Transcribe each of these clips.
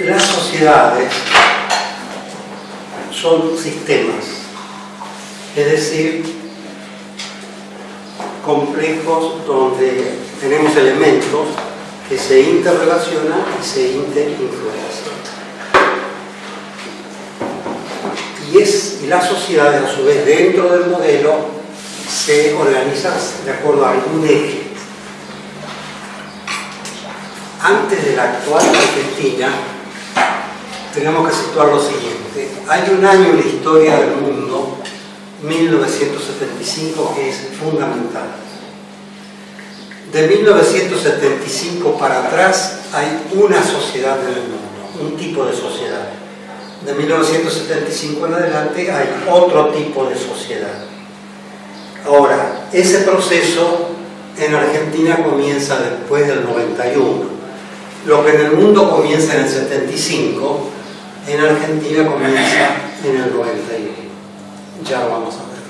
Las sociedades son sistemas, es decir, complejos donde tenemos elementos que se interrelacionan y se interinfluencian. Y las sociedades, a su vez, dentro del modelo, se organizan de acuerdo a algún eje. Antes de la actual Argentina, tenemos que situar lo siguiente. Hay un año en la historia del mundo, 1975, que es fundamental. De 1975 para atrás hay una sociedad en el mundo, un tipo de sociedad. De 1975 en adelante hay otro tipo de sociedad. Ahora, ese proceso en Argentina comienza después del 91. Lo que en el mundo comienza en el 75, en Argentina comienza en el 91. Ya lo vamos a ver.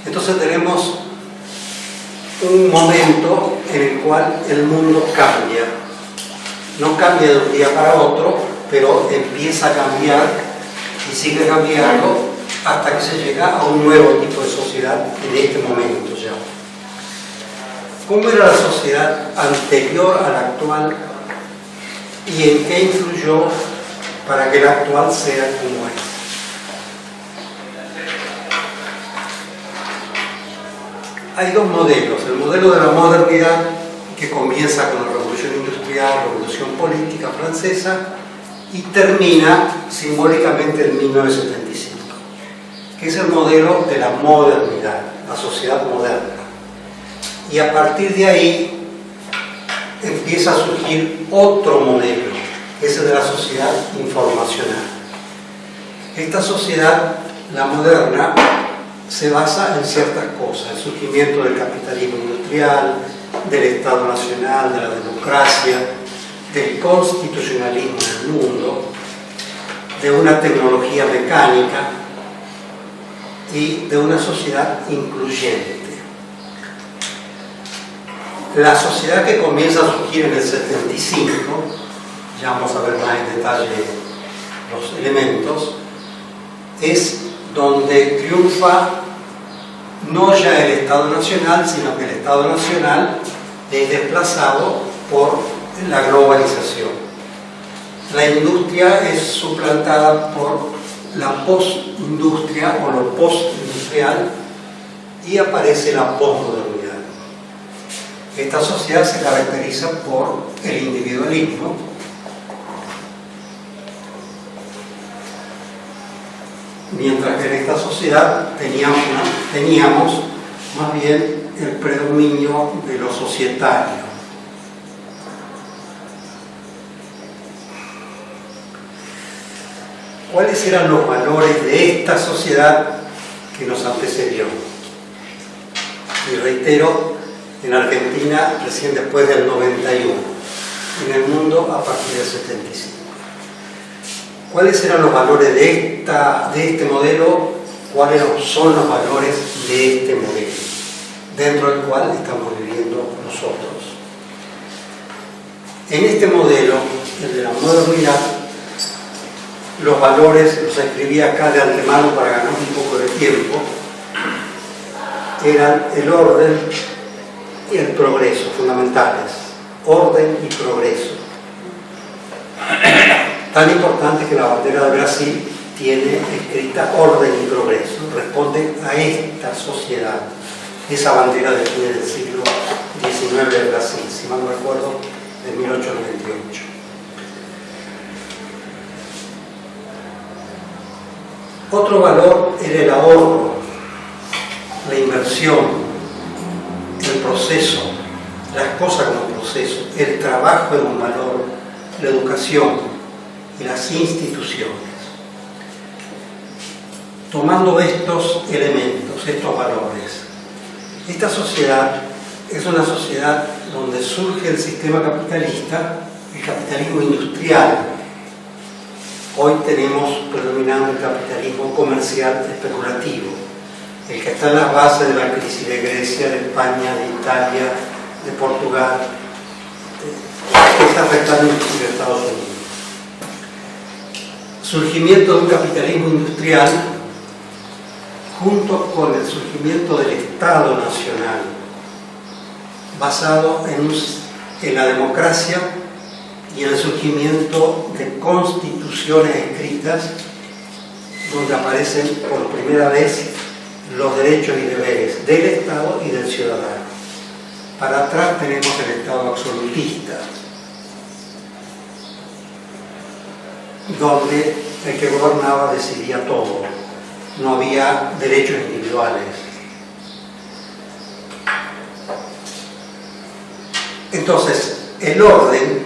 Entonces tenemos un momento en el cual el mundo cambia. No cambia de un día para otro, pero empieza a cambiar y sigue cambiando hasta que se llega a un nuevo tipo de sociedad en este momento ya. ¿Cómo era la sociedad anterior a la actual y en qué influyó para que la actual sea como es? Hay dos modelos. El modelo de la modernidad, que comienza con la Revolución Industrial, Revolución Política Francesa, y termina simbólicamente en 1975, que es el modelo de la modernidad, la sociedad moderna. Y a partir de ahí empieza a surgir otro modelo, que es el de la sociedad informacional. Esta sociedad, la moderna, se basa en ciertas cosas: el surgimiento del capitalismo industrial, del Estado Nacional, de la democracia, del constitucionalismo en el mundo, de una tecnología mecánica y de una sociedad incluyente. La sociedad que comienza a surgir en el 75, ya vamos a ver más en detalle los elementos, es donde triunfa no ya el Estado Nacional, sino que el Estado Nacional es desplazado por la globalización. La industria es suplantada por la postindustria o lo postindustrial y aparece la posmodernidad. Esta sociedad se caracteriza por el individualismo, mientras que en esta sociedad teníamos más bien el predominio de lo societario. ¿Cuáles eran los valores de esta sociedad que nos antecedió? Y reitero, en Argentina recién después del 91, en el mundo a partir del 75. ¿Cuáles eran los valores de este modelo? ¿Cuáles son los valores de este modelo, dentro del cual estamos viviendo nosotros? En este modelo, el de la modernidad, los valores, los escribí acá de antemano para ganar un poco de tiempo, eran el orden y el progreso, fundamentales. Orden y progreso. Tan importante que la bandera de Brasil tiene escrita orden y progreso, responde a esta sociedad. Esa bandera del siglo XIX de Brasil, si mal no recuerdo, de 1898. Otro valor era el ahorro, la inversión, el proceso, las cosas como proceso, el trabajo es un valor, la educación y las instituciones. Tomando estos elementos, estos valores, esta sociedad es una sociedad donde surge el sistema capitalista, el capitalismo industrial. Hoy tenemos predominando el capitalismo comercial especulativo, el que está en las bases de la crisis de Grecia, de España, de Italia, de Portugal, que está afectando inclusive a Estados Unidos. surgimiento de un capitalismo industrial junto con el surgimiento del Estado Nacional, basado en la democracia y en el surgimiento de constituciones escritas, donde aparecen por primera vez los derechos y deberes del Estado y del ciudadano. Para atrás tenemos el Estado absolutista, donde el que gobernaba decidía todo, no había derechos individuales. Entonces, el orden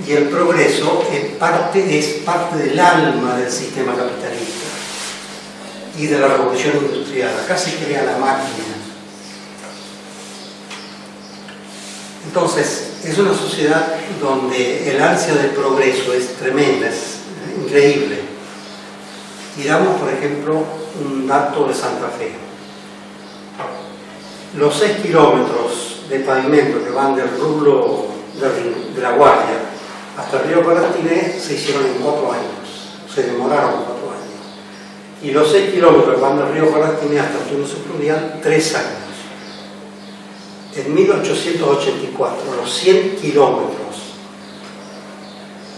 y el progreso es parte del alma del sistema capitalista y de la revolución industrial. Acá se crea la máquina. Entonces, es una sociedad donde el ansia de progreso es tremenda, es increíble. Y damos, por ejemplo, un dato de Santa Fe. Los 6 kilómetros de pavimento que van del Rulo de La Guardia hasta el río Paratinés se hicieron en 4 años, se demoraron 4 años. Y los 6 kilómetros que van del río Paratinés hasta el túnel subfluvial, 3 años. En 1884, los 100 kilómetros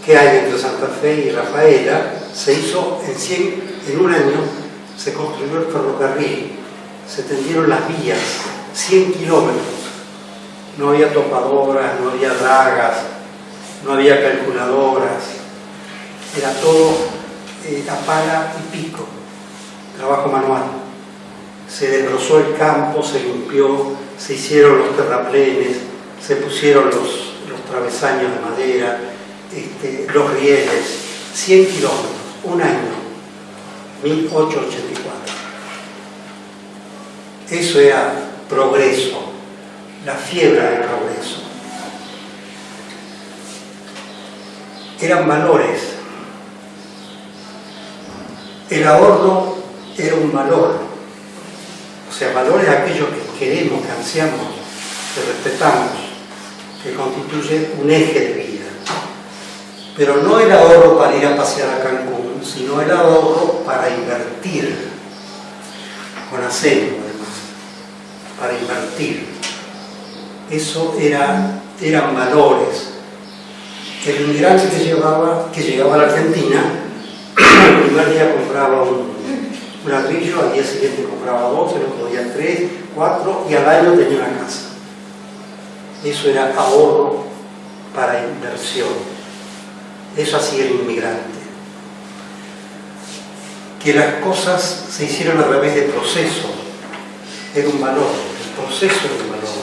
que hay entre Santa Fe y Rafaela, se hizo en un año, se construyó el ferrocarril, se tendieron las vías, 100 kilómetros. No había topadoras, no había dragas, no había calculadoras, era todo a pala y pico, trabajo manual. Se desbrozó el campo, se limpió, se hicieron los terraplenes, se pusieron los travesaños de madera, los rieles, 100 kilómetros, un año, 1884. Eso era progreso, la fiebre del progreso. Eran valores. El ahorro era un valor. O sea, valores aquellos que queremos, que ansiamos, que respetamos, que constituye un eje de vida. Pero no el ahorro para ir a pasear a Cancún, sino el ahorro para invertir, con acento además, para invertir. Eso eran valores. El inmigrante que llegaba a la Argentina, el primer día compraba un ladrillo, al día siguiente compraba 2, el otro día 3, 4 y al año tenía una casa. Eso era ahorro para inversión. Eso hacía el inmigrante. Que las cosas se hicieron a través de procesos era un valor, el proceso era un valor.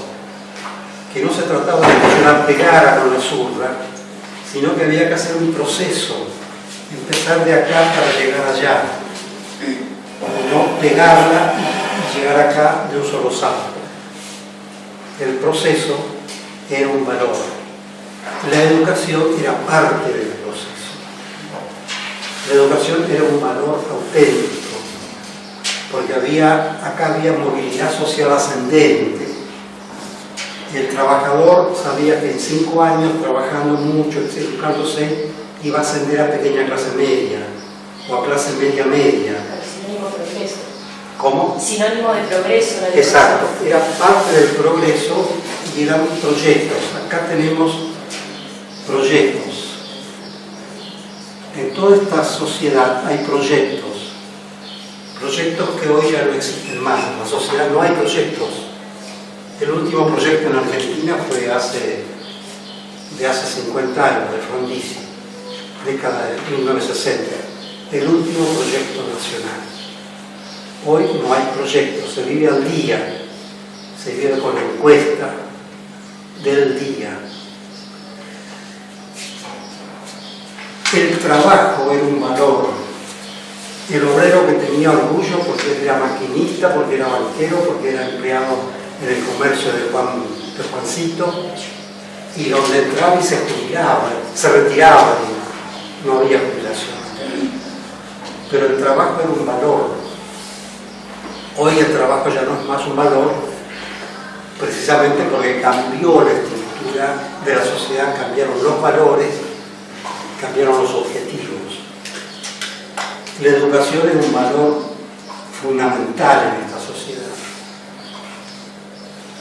Que no se trataba de funcionar pegada con la zurda, sino que había que hacer un proceso, empezar de acá para llegar allá, no pegarla y llegar acá de un solo salto. El proceso era un valor. La educación era parte del proceso. La educación era un valor auténtico, porque acá había movilidad social ascendente. El trabajador sabía que en 5 años, trabajando mucho, educándose, iba a ascender a pequeña clase media o a clase media. Sinónimo de progreso. ¿Cómo? Sinónimo de progreso. La exacto, era parte del progreso y eran proyectos. Acá tenemos proyectos. En toda esta sociedad hay proyectos que hoy ya no existen más. En la sociedad no hay proyectos. El último proyecto en Argentina fue de hace 50 años, de Frondizi, década de 1960. El último proyecto nacional. Hoy no hay proyectos, se vive al día, se vive con la encuesta del día. El trabajo era un valor. El obrero que tenía orgullo porque era maquinista, porque era banquero, porque era empleado en el comercio de Juancito, y donde entraba y se jubilaba, se retiraba, no había jubilación. Pero el trabajo era un valor. Hoy el trabajo ya no es más un valor, precisamente porque cambió la estructura de la sociedad, cambiaron los valores, cambiaron los objetivos. La educación es un valor fundamental en esta sociedad.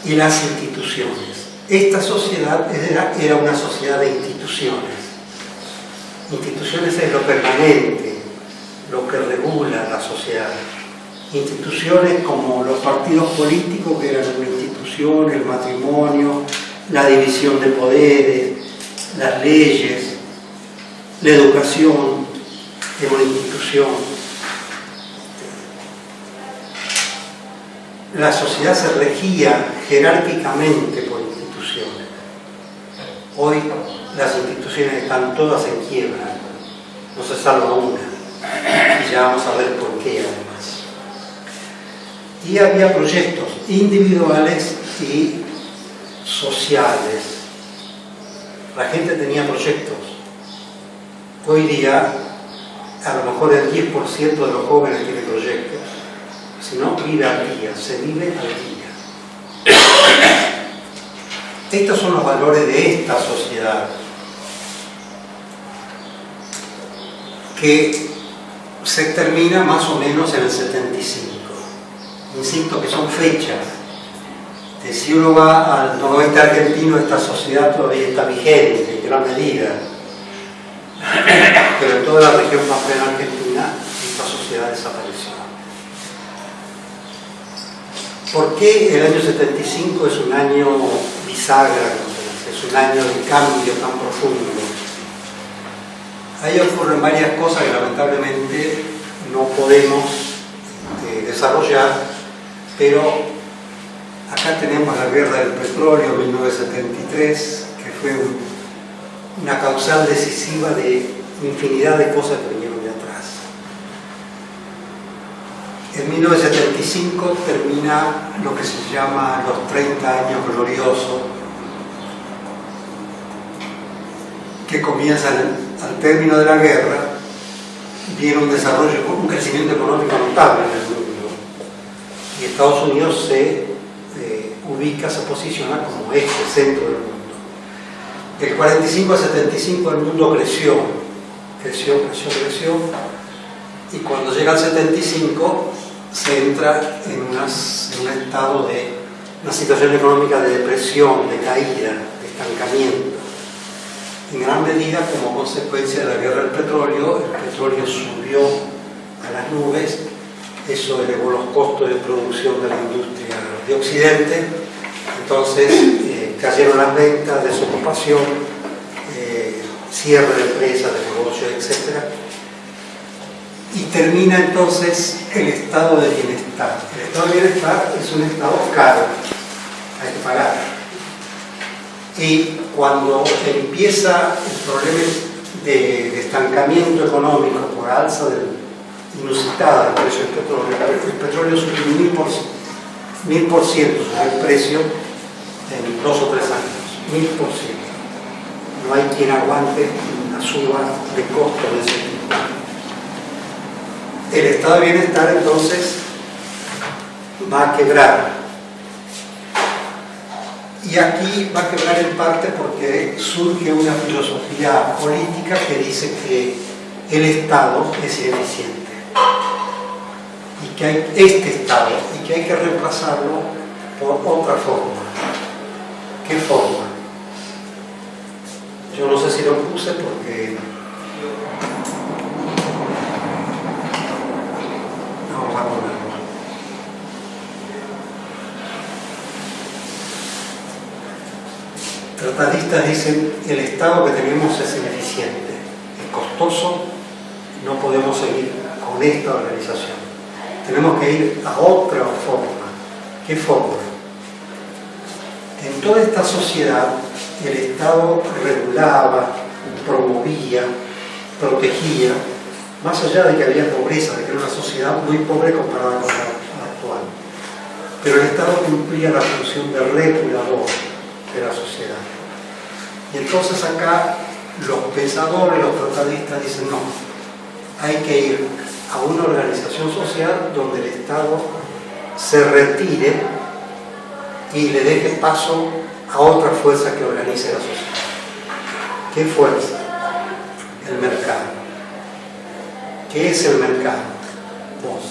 Y las instituciones. Esta sociedad era una sociedad de instituciones. Instituciones es lo permanente, lo que regula la sociedad. Instituciones como los partidos políticos, que eran una institución, el matrimonio, la división de poderes, las leyes, la educación es una institución. La sociedad se regía jerárquicamente por instituciones. Hoy las instituciones están todas en quiebra, no se salva una, y ya vamos a ver por qué además. Y había proyectos individuales y sociales. La gente tenía proyectos. Hoy día, a lo mejor el 10% de los jóvenes tiene proyectos. Si no, vive al día, se vive al día. Estos son los valores de esta sociedad, que se termina más o menos en el 75. Insisto que son fechas. Si uno va al noroeste argentino, esta sociedad todavía está vigente en gran medida. Pero en toda la región pampeana argentina, esta sociedad desapareció. ¿Por qué el año 75 es un año bisagra? Es un año de cambio tan profundo. Ahí ocurren varias cosas que lamentablemente no podemos desarrollar, pero acá tenemos la guerra del petróleo en 1973, que fue una causal decisiva de infinidad de cosas que vinieron de atrás. En 1975 termina lo que se llama los 30 años gloriosos, que comienzan al término de la guerra. Viene un desarrollo, un crecimiento económico notable en el mundo, y Estados Unidos se posiciona como eje, centro del mundo. Del 45 al 75 el mundo creció, y cuando llega al 75 se entra en un estado de una situación económica de depresión, de caída, de estancamiento. En gran medida como consecuencia de la guerra del petróleo, el petróleo subió a las nubes, eso elevó los costos de producción de la industria de Occidente, entonces cayeron las ventas, desocupación, cierre de empresas, de negocios, etc. Y termina entonces el estado de bienestar. El estado de bienestar es un estado caro, hay que pagar. Y cuando empieza el problema de estancamiento económico por alza inusitada del precio del petróleo, el petróleo subió 1000% sobre el precio en 2 o 3 años, 1000%. No hay quien aguante una suba de costo de ese tipo. El estado de bienestar entonces va a quebrar. Y aquí va a quebrar en parte porque surge una filosofía política que dice que el Estado es ineficiente y que hay este Estado y que hay que reemplazarlo por otra forma. ¿Qué forma? Yo no sé si lo puse porque vamos a ponerlo. Tratadistas dicen el Estado que tenemos es ineficiente, es costoso, no podemos seguir con esta organización. Tenemos que ir a otra forma. ¿Qué forma? En toda esta sociedad el Estado regulaba, promovía, protegía, más allá de que había pobreza, de que era una sociedad muy pobre comparada con la actual. Pero el Estado cumplía la función de regulador de la sociedad. Y entonces acá los pensadores, los tratadistas dicen no, hay que ir a una organización social donde el Estado se retire y le deje paso a otra fuerza que organice la sociedad. ¿Qué fuerza? El mercado. ¿Qué es el mercado? Vos.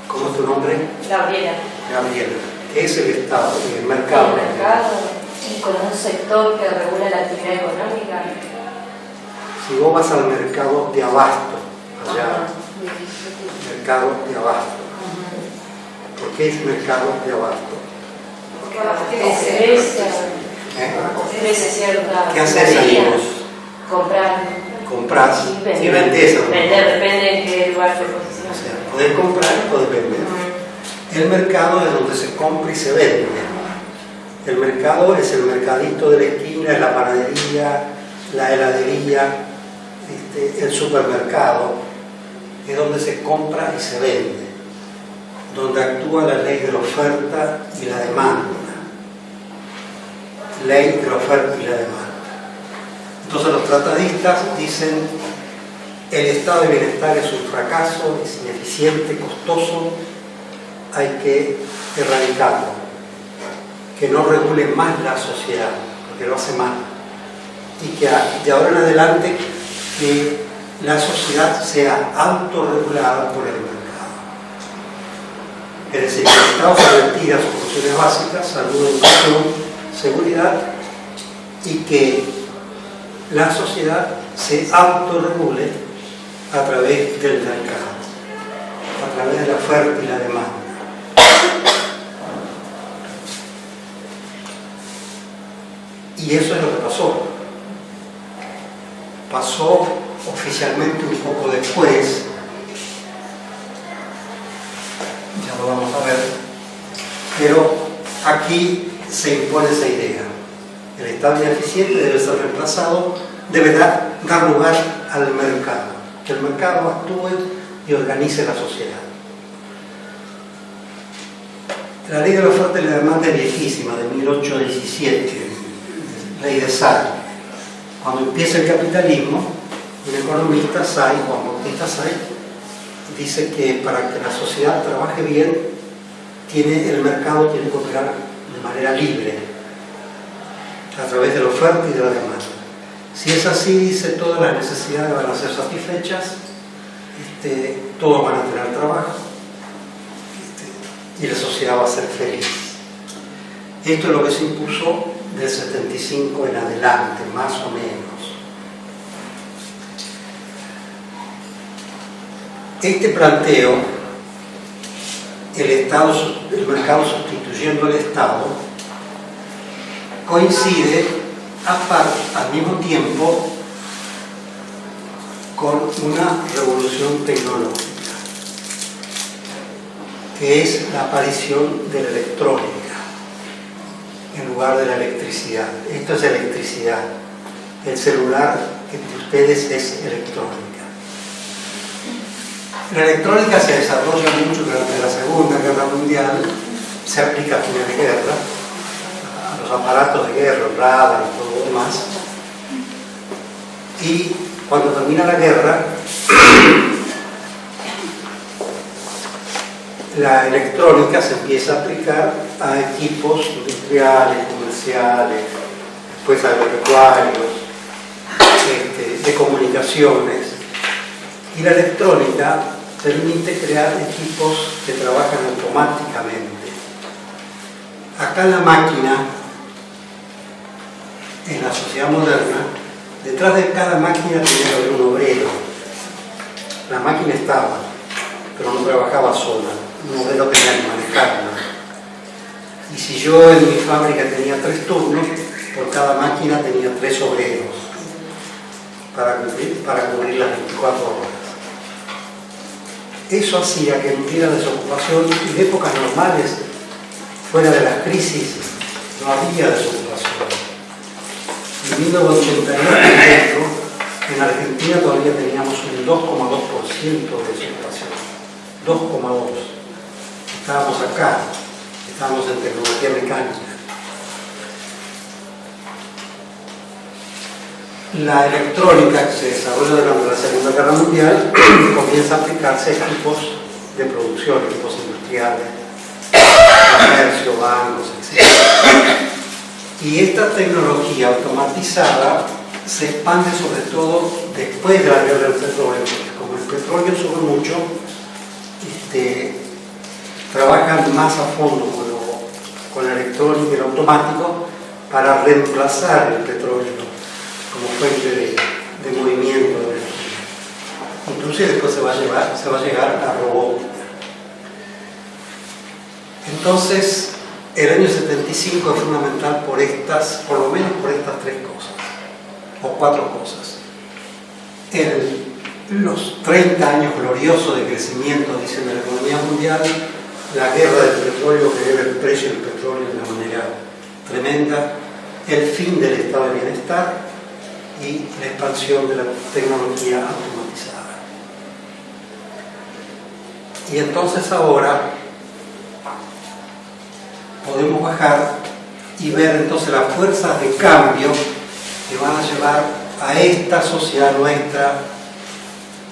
¿Cómo es tu nombre? Gabriela. Gabriela. ¿Qué es el Estado? El mercado. El mercado, y con un sector que regula la actividad económica. Si vos vas al mercado de abasto, allá, mercado de abasto. ¿Por qué es mercado de abasto? Porque ofrece cierta ¿Qué haces ahí vos? Comprar. Comprás y y vendés. Vender, depende en qué lugar te O posicionas. sea, podés comprar y podés vender. El mercado es donde se compra y se vende. El mercado es el mercadito de la esquina, es la panadería, la heladería, el supermercado, es donde se compra y se vende, donde actúa la ley de la oferta y la demanda. Ley de la oferta y la demanda. Entonces los tratadistas dicen: el estado de bienestar es un fracaso, es ineficiente, costoso, hay que erradicarlo, que no regule más la sociedad, porque lo hace mal, y que de ahora en adelante que la sociedad sea autorregulada por el mercado. Es decir, que el Estado se retira sus funciones básicas, salud, educación, seguridad, y que la sociedad se autorregule a través del mercado, a través de la oferta y la demanda. Y eso es lo que pasó. Pasó oficialmente un poco después, ya lo vamos a ver, pero aquí se impone esa idea. El Estado ineficiente debe ser reemplazado, debe dar lugar al mercado, que el mercado actúe y organice la sociedad. La ley de la oferta y la demanda es viejísima, de 1817, ley de Say. Cuando empieza el capitalismo, un economista, Say, Juan Bautista Say, dice que para que la sociedad trabaje bien, el mercado tiene que operar de manera libre, a través de la oferta y de la demanda. Si es así, dice, todas las necesidades van a ser satisfechas, todos van a tener trabajo, y la sociedad va a ser feliz. Esto es lo que se impuso del 75 en adelante, más o menos. Este planteo, el mercado sustituyendo al Estado, coincide al mismo tiempo con una revolución tecnológica, que es la aparición de la electrónica en lugar de la electricidad. Esto es electricidad. El celular que de ustedes es electrónica. La electrónica se desarrolla mucho durante la Segunda Guerra Mundial, se aplica a fines de guerra, a los aparatos de guerra, el radar y todo lo demás. Y cuando termina la guerra, la electrónica se empieza a aplicar a equipos industriales, comerciales, después agropecuarios, de comunicaciones. Y la electrónica permite crear equipos que trabajan automáticamente. Acá en la máquina, en la sociedad moderna, detrás de cada máquina tenía que haber un obrero. La máquina estaba, pero no trabajaba sola. Un obrero tenía que manejarla. Y si yo en mi fábrica tenía 3 turnos, por cada máquina tenía 3 obreros para cubrir las 24 horas. Eso hacía que no hubiera desocupación, y en épocas normales, fuera de las crisis, no había desocupación. En 1988, en Argentina todavía teníamos un 2,2% de desocupación. 2,2%. Estábamos acá, estábamos en tecnología mecánica. La electrónica que se desarrolla durante la Segunda Guerra Mundial comienza a aplicarse a equipos de producción, equipos industriales, comercio, bancos, etc. Y esta tecnología automatizada se expande sobre todo después de la guerra del petróleo, porque como el petróleo sube mucho, trabajan más a fondo con la electrónica y el automático para reemplazar el petróleo como fuente de movimiento de energía. Inclusive después se va a llegar a robótica. Entonces, el año 75 es fundamental por lo menos por estas tres cosas, o cuatro cosas. Los 30 años gloriosos de crecimiento, dicen, de la economía mundial, la guerra del petróleo, que eleva el precio del petróleo de una manera tremenda, el fin del estado de bienestar y la expansión de la tecnología automatizada. Y entonces ahora podemos bajar y ver entonces las fuerzas de cambio que van a llevar a esta sociedad nuestra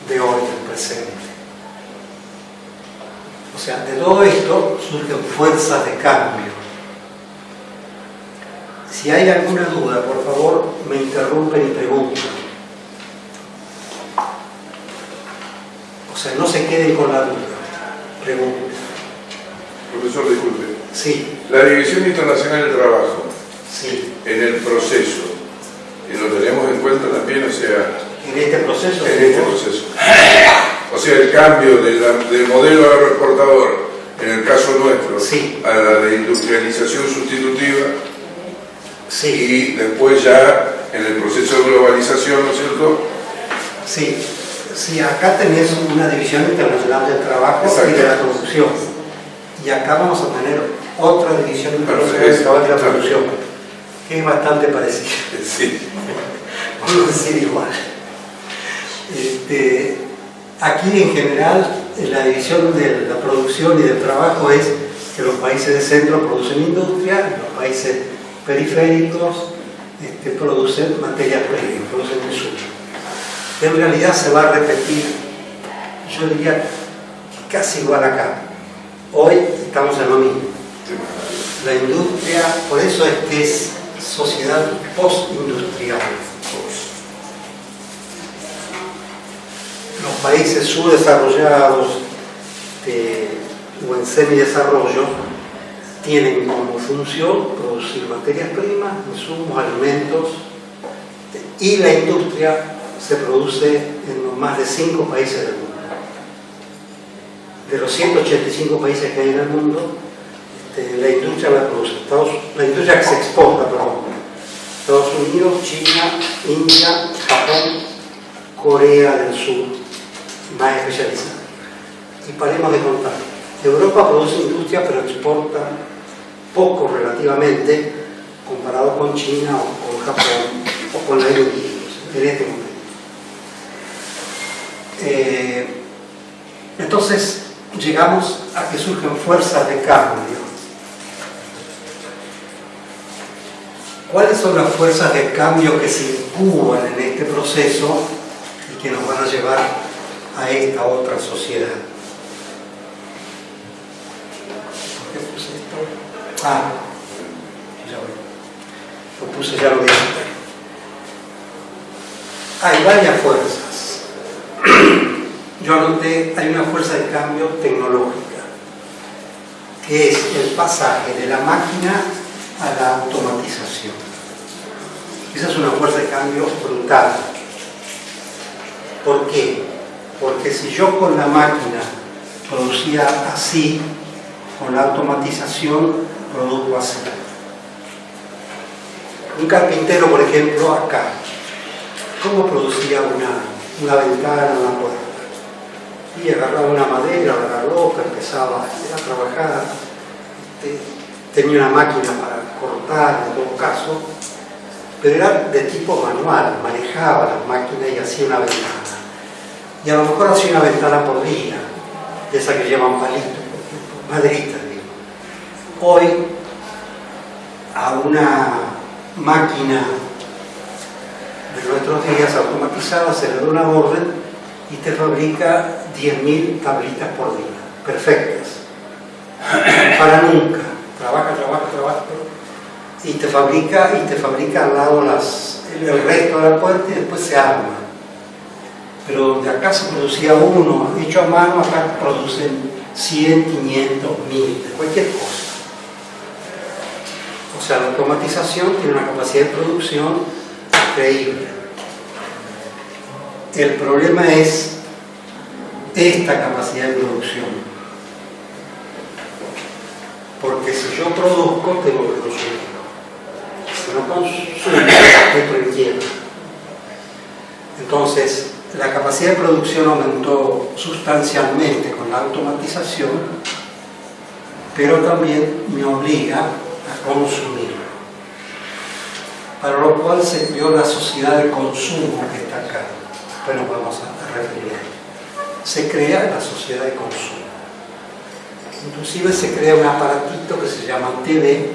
de hoy, del presente. O sea, de todo esto surgen fuerzas de cambio. Si hay alguna duda, por favor, me interrumpen y preguntan. O sea, no se queden con la duda. Pregunten. Profesor, disculpe. Sí. La División Internacional del Trabajo, sí, en el proceso, y lo tenemos en cuenta también, o sea... En este proceso. En este proceso. O sea, el cambio del modelo agroexportador, en el caso nuestro, sí, a la reindustrialización sustitutiva, sí, y después ya en el proceso de globalización, ¿no es cierto? Sí, sí, acá tenés una división internacional del trabajo y de la producción. Y acá vamos a tener otra división internacional del trabajo y de la producción, que es bastante parecida. Sí. Vamos a decir igual. Aquí en general la división de la producción y del trabajo es que los países de centro producen industria, los países periféricos producen materias primas, producen insumos. En realidad se va a repetir, yo diría casi igual acá. Hoy estamos en lo mismo. La industria, por eso es que es sociedad postindustrial. Los países subdesarrollados o en semidesarrollo tienen como función producir materias primas, insumos, alimentos, y la industria se produce en más de 5 países del mundo. De los 185 países que hay en el mundo, la industria la produce. La industria que se exporta, perdón. Estados Unidos, China, India, Japón, Corea del Sur, más especializada. Y paremos de contar. Europa produce industria, pero exporta poco relativamente, comparado con China o con Japón o con la India en este momento. Entonces llegamos a que surgen fuerzas de cambio. ¿Cuáles son las fuerzas de cambio que se incuban en este proceso y que nos van a llevar a esta otra sociedad? ¿Por qué puse esto? Ya lo puse, ya lo dije. Hay varias fuerzas. Yo anoté, hay una fuerza de cambio tecnológica, que es el pasaje de la máquina a la automatización. Esa es una fuerza de cambio brutal. ¿Por qué? Porque si yo con la máquina producía así, con la automatización produzco así. Un carpintero, por ejemplo, acá, ¿cómo producía una ventana, una puerta? Y agarraba una madera, la roca, empezaba a trabajar, tenía una máquina para cortar, en todo caso, pero era de tipo manual, manejaba las máquinas y hacía una ventana. Y a lo mejor hacía una ventana por día, de esa que llevan palitos, por ejemplo, maderitas, digo. Hoy, a una máquina de nuestros días automatizada se le da una orden y te fabrica 10.000 tablitas por día, perfectas, para nunca, trabaja, y te fabrica al lado el resto de la puerta y después se arma. pero donde acá se producía uno hecho a mano, acá producen 100, 500, 1000, de cualquier cosa. O sea, la automatización tiene una capacidad de producción increíble. El problema es esta capacidad de producción. Porque si yo produzco, tengo que consumir. Si no consumo, entro en quiebra. Entonces, la capacidad de producción aumentó sustancialmente con la automatización, pero también me obliga a consumir. Para lo cual se creó la sociedad de consumo que está acá. Bueno, vamos a referir. Se crea la sociedad de consumo. Inclusive se crea un aparatito que se llama TV,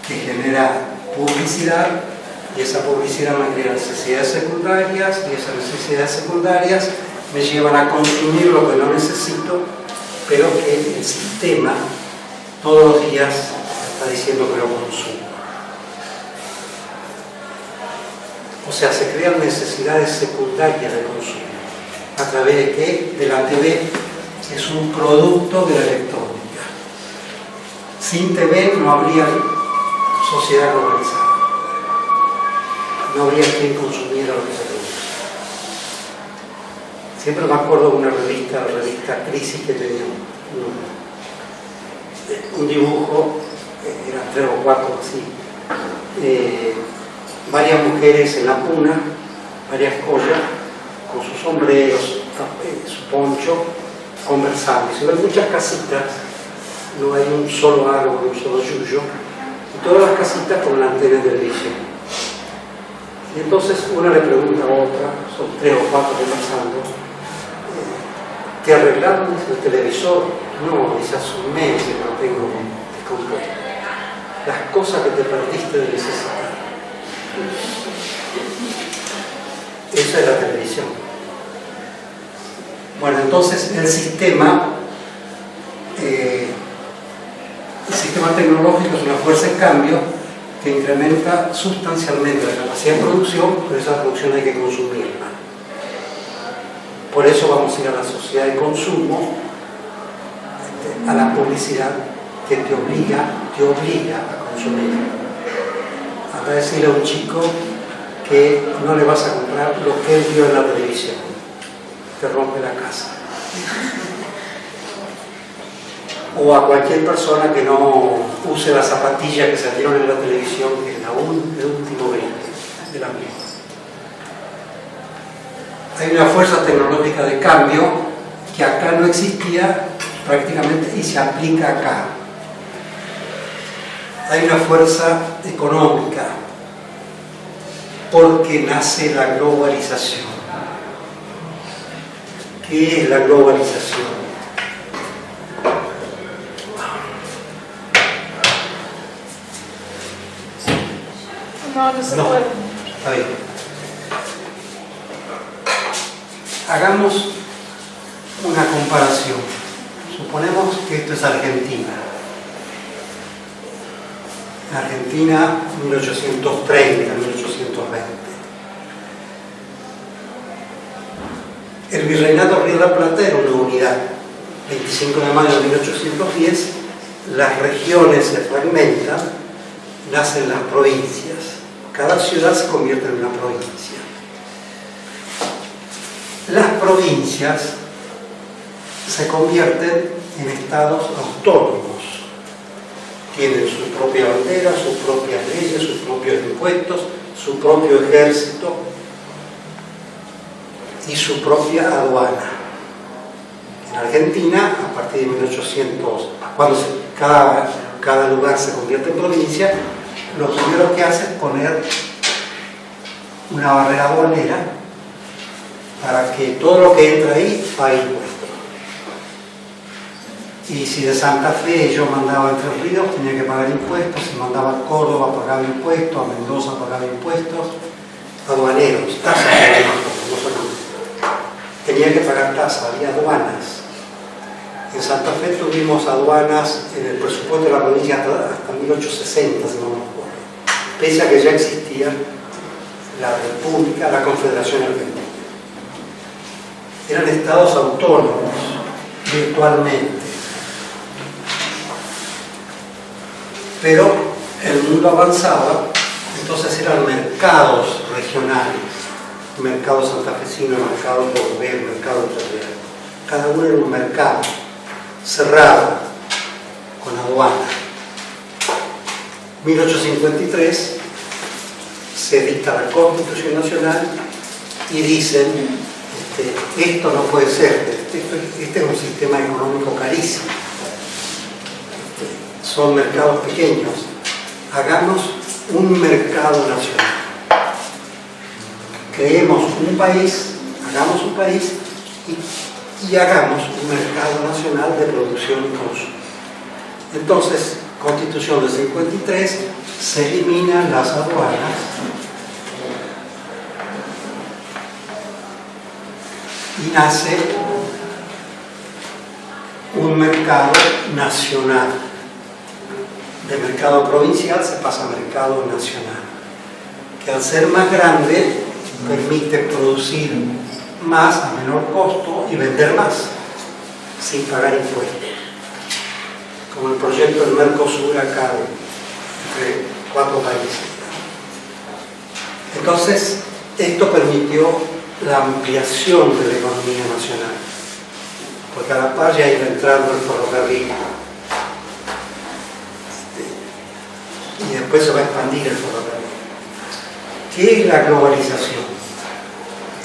que genera publicidad, y esa publicidad me crea necesidades secundarias, y esas necesidades secundarias me llevan a consumir lo que no necesito, pero que el sistema todos los días está diciendo que lo consumo. O sea, se crean necesidades secundarias de consumo. ¿A través de qué? De la TV, que es un producto de la electrónica. Sin TV no habría sociedad globalizada. No habría quien consumiera lo que se produce. Siempre me acuerdo de una revista, la revista Crisis, que tenía un dibujo, eran 3 o 4 así, varias mujeres en la cuna, varias collas, con sus sombreros, su poncho, conversando. Y se ven muchas casitas, no hay un solo árbol, un solo yuyo, y todas las casitas con la antena de televisión. Y entonces una le pregunta a otra, son 3 o 4 conversando, ¿te arreglaron el televisor? No, dice, hace un mes que lo tengo descompuesto. Las cosas que te perdiste de necesitar. Esa es la televisión. Bueno, entonces el sistema tecnológico es una fuerza en cambio que incrementa sustancialmente la capacidad de producción, pero esa producción hay que consumirla. Por eso vamos a ir a la sociedad de consumo, a la publicidad que te obliga a consumir. Hasta decirle a un chico que no le vas a comprar lo que él vio en la televisión, te rompe la casa. O a cualquier persona que no use las zapatillas que salieron en la televisión, que es el último grito de la misma. Hay una fuerza tecnológica de cambio que acá no existía prácticamente y se aplica acá. Hay una fuerza económica porque nace la globalización. ¿Qué es la globalización? No se puede. Está bien. Hagamos una comparación. Suponemos que esto es Argentina. Argentina, 1830, 1820. El virreinato Río de la Plata era una unidad. 25 de mayo de 1810, las regiones se fragmentan, nacen las provincias. Cada ciudad se convierte en una provincia. Las provincias se convierten en estados autónomos. Tienen su propia bandera, sus propias leyes, sus propios impuestos, su propio ejército y su propia aduana. En Argentina, a partir de 1800, cuando cada lugar se convierte en provincia, lo primero que hace es poner una barrera aduanera para que todo lo que entra ahí pague impuestos. Y si de Santa Fe yo mandaba a Entre Ríos, tenía que pagar impuestos. Si mandaba a Córdoba, pagaba impuestos. A Mendoza, pagaba impuestos. Aduaneros, tasas, no solamente. Tenía que pagar tasas, había aduanas. En Santa Fe tuvimos aduanas en el presupuesto de la provincia hasta 1860, si no me acuerdo. Pese a que ya existía la Confederación Argentina. Eran estados autónomos, virtualmente. Pero el mundo avanzaba, entonces eran mercados regionales, mercado santafesino, mercado cordobés, mercado entrerriano. Cada uno era un mercado cerrado, con aduana. 1853 se dicta la Constitución Nacional y dicen, esto no puede ser, este es un sistema económico carísimo, son mercados pequeños, hagamos un mercado nacional, creemos un país, hagamos un país y hagamos un mercado nacional de producción y consumo. Entonces, Constitución del 53, se eliminan las aduanas y nace un mercado nacional. De mercado provincial se pasa a mercado nacional, que al ser más grande permite producir más a menor costo y vender más sin pagar impuestos, como el proyecto del Mercosur acá entre 4 países. Entonces, esto permitió la ampliación de la economía nacional, porque a la par ya iba entrando el ferrocarril y después se va a expandir el ferrocarril. ¿Qué es la globalización?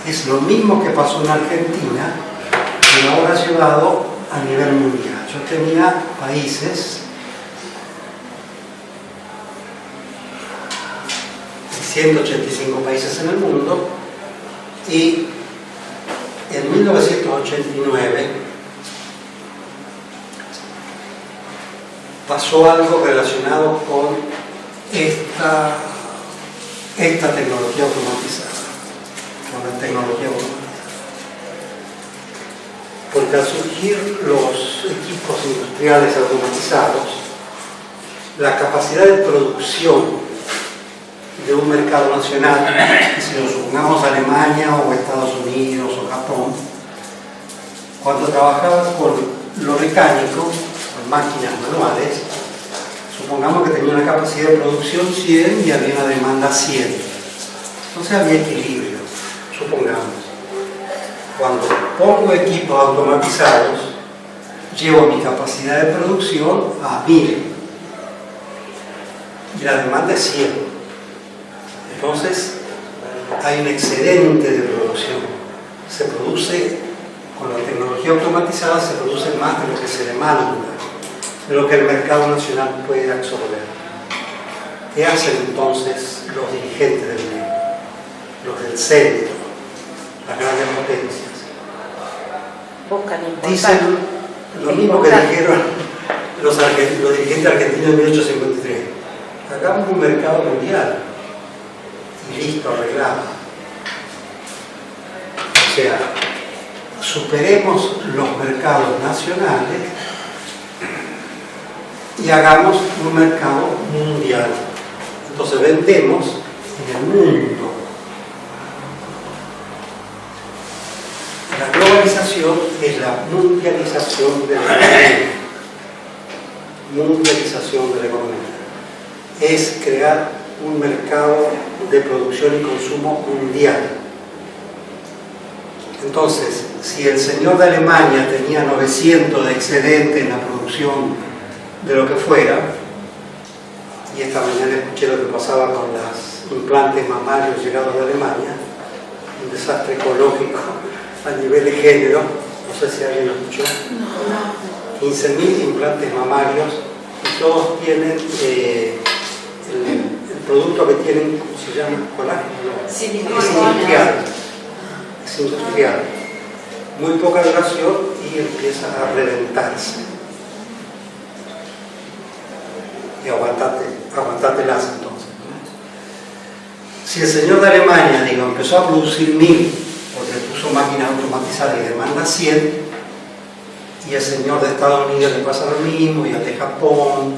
Es lo mismo que pasó en Argentina, pero ahora llevado a nivel mundial. Yo tenía países, 185 países en el mundo, y en 1989 pasó algo relacionado con esta tecnología automatizada, con la tecnología automatizada. Porque al surgir los equipos industriales automatizados, la capacidad de producción de un mercado nacional, si lo supongamos Alemania o Estados Unidos o Japón, cuando trabajaba con lo mecánico, con máquinas manuales, supongamos que tenía una capacidad de producción 100 y había una demanda 100. Entonces había equilibrio, supongamos. Cuando pongo equipos automatizados, llevo mi capacidad de producción a 1000 y la demanda es 100. Entonces hay un excedente de producción. Se produce, con la tecnología automatizada, se produce más de lo que se demanda, de lo que el mercado nacional puede absorber. ¿Qué hacen entonces los dirigentes del mundo? Los del centro, las grandes potencias. Buscan importar. Dicen lo mismo que dijeron los dirigentes argentinos en 1853. Hagamos un mercado mundial y listo, arreglado. O sea, superemos los mercados nacionales y hagamos un mercado mundial. Entonces vendemos en el mundo. La globalización es la mundialización de la economía. Mundialización de la economía. Es crear un mercado de producción y consumo mundial. Entonces, si el señor de Alemania tenía 900 de excedente en la producción de lo que fuera, y esta mañana escuché lo que pasaba con los implantes mamarios llegados de Alemania, un desastre ecológico a nivel de género, no sé si alguien lo escuchó, 15.000 implantes mamarios y todos tienen el producto que tienen, ¿cómo se llama? Colágeno. Sí, Es industrial. Es industrial. Muy poca duración y empieza a reventarse. Y aguantate las entonces. Si el señor de Alemania, empezó a producir 1000, porque puso máquinas automatizadas y demanda 100, y el señor de Estados Unidos le pasa lo mismo, y al de Japón,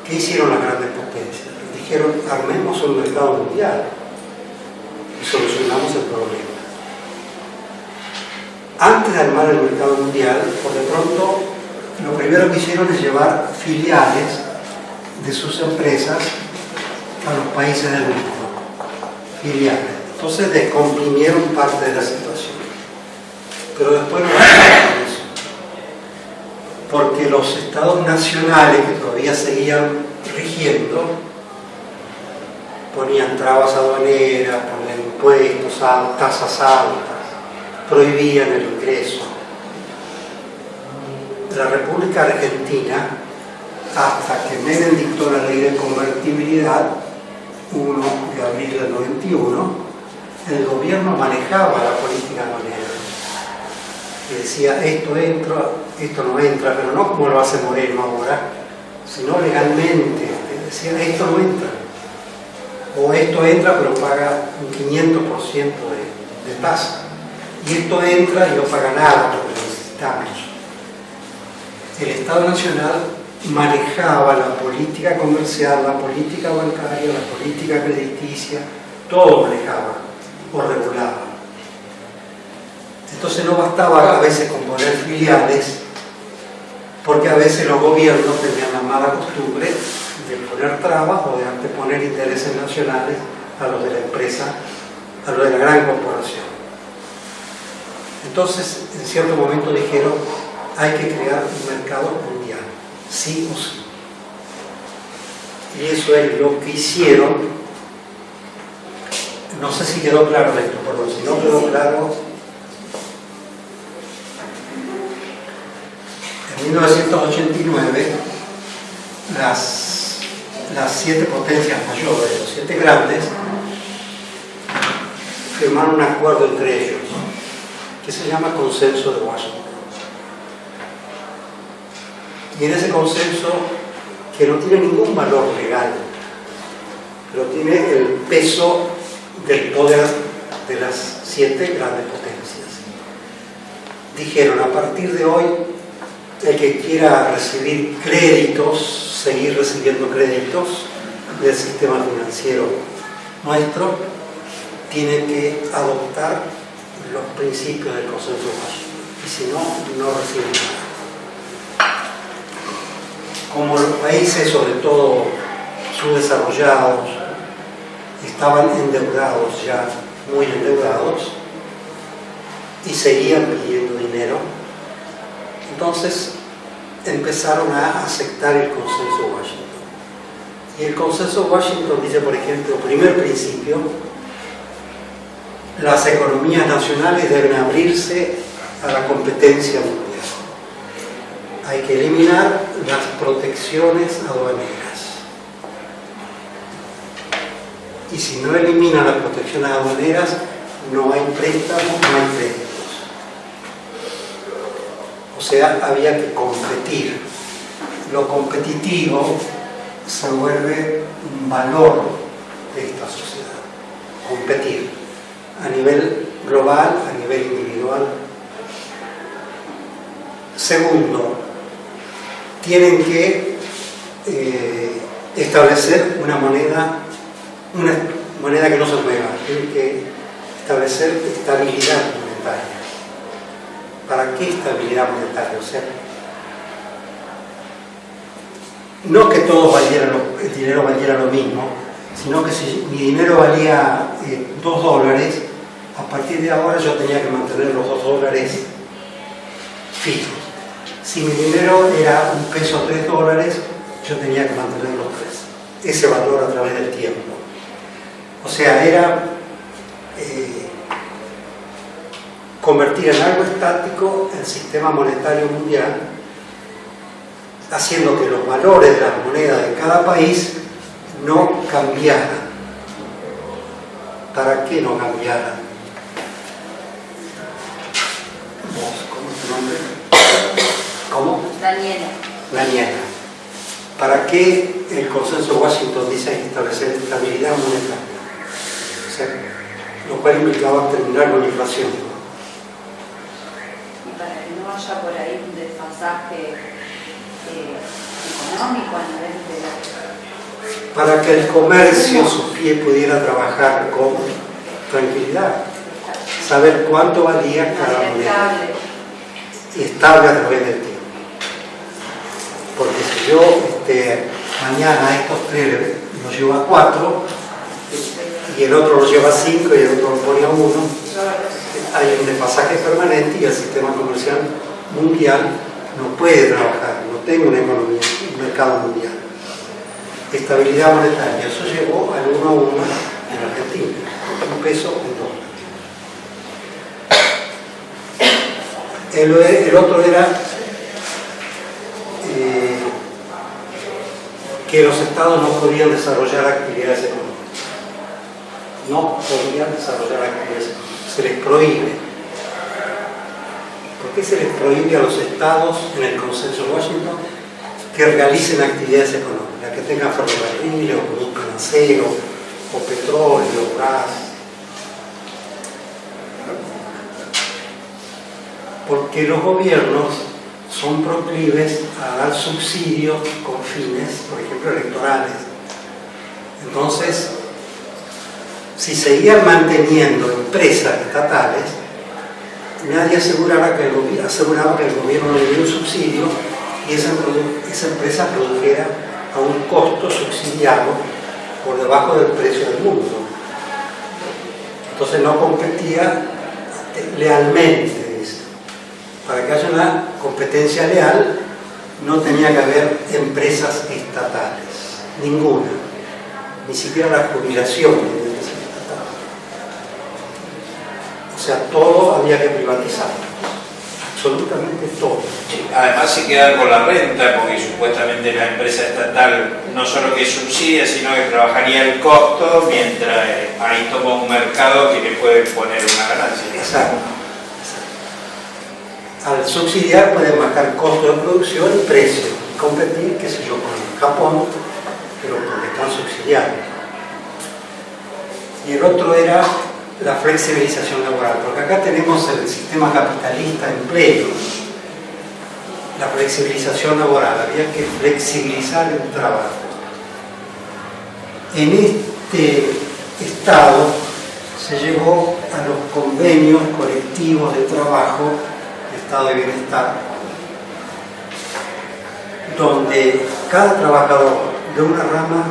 ¿qué hicieron las grandes potencias? dijeron, armemos un mercado mundial y solucionamos el problema. Antes de armar el mercado mundial, por de pronto, lo primero que hicieron es llevar filiales de sus empresas a los países del mundo. Filiales. Entonces descomprimieron parte de la situación. Pero después no hicieron eso. Porque los estados nacionales que todavía seguían rigiendo ponían trabas aduaneras, ponían impuestos, tasas altas, prohibían el ingreso. La República Argentina, hasta que Menem dictó la ley de convertibilidad, 1 de abril del 91, el gobierno manejaba la política aduanera. Y decía, esto entra, esto no entra, pero no como lo hace Moreno ahora, sino legalmente. Decía, esto no entra. O esto entra, pero paga un 500% de tasa. Y esto entra y no paga nada porque lo necesitamos. El Estado Nacional manejaba la política comercial, la política bancaria, la política crediticia, todo manejaba o regulaba. Entonces no bastaba a veces con poner filiales, porque a veces los gobiernos tenían la mala costumbre de poner trabas o de anteponer intereses nacionales a los de la empresa, a los de la gran corporación. Entonces, en cierto momento dijeron, hay que crear un mercado mundial, sí o sí. Y eso es lo que hicieron. No sé si quedó claro esto, pero si no quedó claro, en 1989 las 7 potencias mayores, los 7 grandes, firmaron un acuerdo entre ellos que se llama Consenso de Washington. Y en ese consenso, que no tiene ningún valor legal, pero tiene el peso del poder de las 7 grandes potencias, dijeron, a partir de hoy, el que quiera recibir créditos, seguir recibiendo créditos del sistema financiero nuestro, tiene que adoptar los principios del Consenso de Washington, y si no, no recibe nada. Como los países, sobre todo subdesarrollados, estaban endeudados ya, muy endeudados, y seguían pidiendo dinero, entonces empezaron a aceptar el Consenso de Washington. Y el Consenso de Washington dice, por ejemplo, primer principio, las economías nacionales deben abrirse a la competencia mundial. Hay que eliminar las protecciones aduaneras. Y si no eliminan las protecciones aduaneras, no hay préstamos, no hay créditos. O sea, había que competir. Lo competitivo se vuelve un valor de esta sociedad. Competir a nivel global, a nivel individual. Segundo, tienen que establecer una moneda que no se mueva. Tienen que establecer estabilidad monetaria. ¿Para qué estabilidad monetaria? O sea, no que todos el dinero valiera lo mismo, sino que si mi dinero valía $2, a partir de ahora yo tenía que mantener los $2 fijos. Si mi dinero era $1 o $3, yo tenía que mantener los 3. Ese valor a través del tiempo. O sea, era convertir en algo estático el sistema monetario mundial, haciendo que los valores de las monedas de cada país no cambiaran. ¿Para qué no cambiaran? ¿Cómo es tu nombre? ¿Cómo? Daniela. ¿Para qué el Consenso de Washington dice que hay que establecer estabilidad monetaria? O sea, lo cual implicaba terminar con la inflación. Y para que no haya por ahí un desfasaje económico a nivel de la para que el comercio, su pie, pudiera trabajar con tranquilidad, saber cuánto valía cada moneda y estable a través del tiempo. Porque si yo mañana estos 3 los llevo a 4 y el otro los lleva a 5 y el otro lo pone a 1, hay un desfasaje permanente y el sistema comercial mundial no puede trabajar, no tengo una economía, un mercado mundial. Estabilidad monetaria, eso llegó al 1 a 1 en Argentina, un peso, un dólar. El otro era que los estados no podían desarrollar actividades económicas. No podían desarrollar actividades económicas, se les prohíbe. ¿Por qué se les prohíbe a los estados en el Consenso de Washington que realicen actividades económicas, que tengan ferrocarriles, o productos financieros, o petróleo, gas? Porque los gobiernos son proclives a dar subsidios con fines, por ejemplo, electorales. Entonces, si seguían manteniendo empresas estatales, nadie aseguraba que el gobierno le diera un subsidio y esa empresa produjera a un costo subsidiado por debajo del precio del mundo. Entonces no competía lealmente. Para que haya una competencia leal, no tenía que haber empresas estatales, ninguna, ni siquiera la jubilación de empresas estatales. O sea, todo había que privatizar, absolutamente todo. Sí, además se quedan con la renta, porque supuestamente la empresa estatal no solo que subsidia, sino que trabajaría el costo, mientras ahí toma un mercado que le puede poner una ganancia. Exacto. Al subsidiar pueden bajar costo de producción y precio, y competir, qué sé yo, con Japón, pero porque están subsidiados. Y el otro era la flexibilización laboral, porque acá tenemos el sistema capitalista en pleno. La flexibilización laboral, había que flexibilizar el trabajo. En este estado se llegó a los convenios colectivos de trabajo, estado de bienestar, donde cada trabajador de una rama,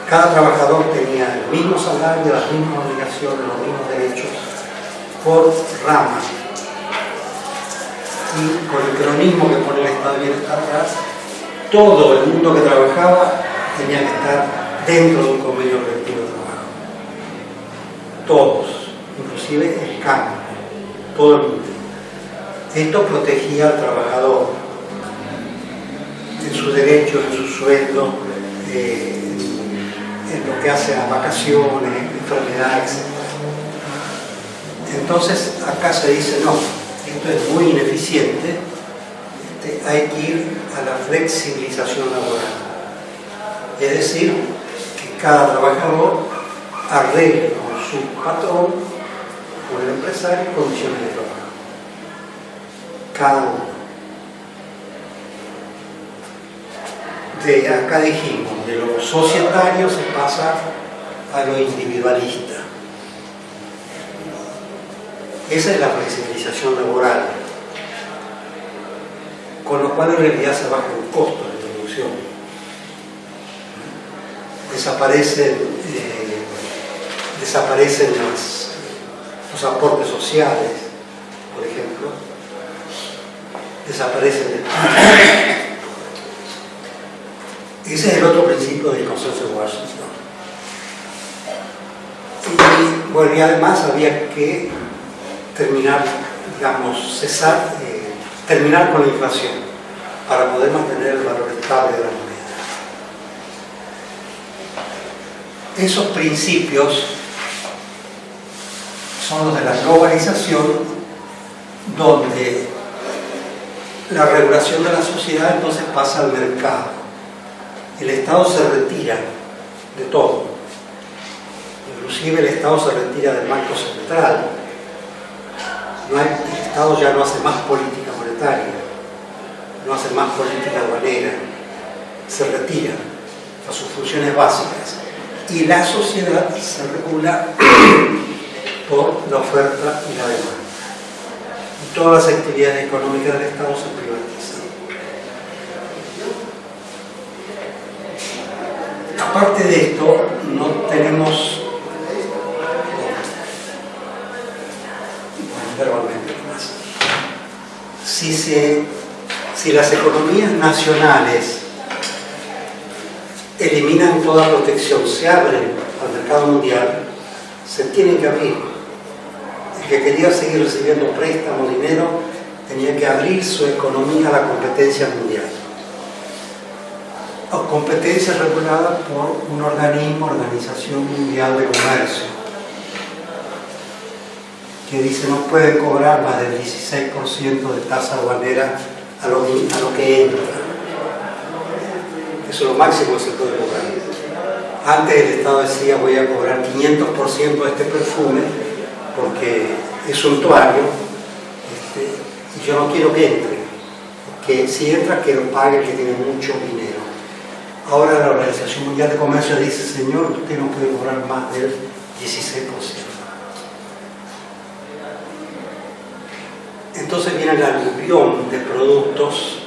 cada trabajador tenía el mismo salario, las mismas obligaciones, los mismos derechos por rama. Y con el cronismo que pone el estado de bienestar atrás, todo el mundo que trabajaba tenía que estar dentro de un convenio colectivo de trabajo. Todos, inclusive el campo, todo el mundo. Esto protegía al trabajador en sus derechos, en su sueldo, en lo que hace a vacaciones, enfermedades, etc. Entonces acá se dice no, esto es muy ineficiente, hay que ir a la flexibilización laboral. Es decir, que cada trabajador arregle con su patrón, con el empresario, condiciones de trabajo. Cada uno. De acá dijimos, de lo societario se pasa a lo individualista. Esa es la flexibilización laboral, con lo cual en realidad se baja el costo de producción. Desaparecen los aportes sociales, por ejemplo, desaparecen. Ese es el otro principio del Consenso de Washington. Y bueno, y además había que terminar, digamos, terminar con la inflación para poder mantener el valor estable de la moneda. Esos principios son los de la globalización, donde la regulación de la sociedad entonces pasa al mercado. El Estado se retira de todo. Inclusive el Estado se retira del Banco Central. El Estado ya no hace más política monetaria, no hace más política aduanera, se retira. a sus funciones básicas. Y la sociedad se regula por la oferta y la demanda. Y todas las actividades económicas del Estado se privatizan. Aparte de esto, no tenemos, verbalmente más, si las economías nacionales eliminan toda protección, se abren al mercado mundial, se tienen que abrir. El que quería seguir recibiendo préstamos, dinero, tenía que abrir su economía a la competencia mundial. O competencia regulada por un organismo, Organización Mundial de Comercio, que dice no pueden cobrar más del 16% de tasa aduanera a lo que entra. Eso es lo máximo que se puede cobrar. Antes el Estado decía voy a cobrar 500% de este perfume porque es suntuario y yo no quiero que entre, porque si entra que lo pague el que tiene mucho dinero. Ahora la Organización Mundial de Comercio dice, señor, usted no puede cobrar más del 16%. Entonces viene la aluvión de productos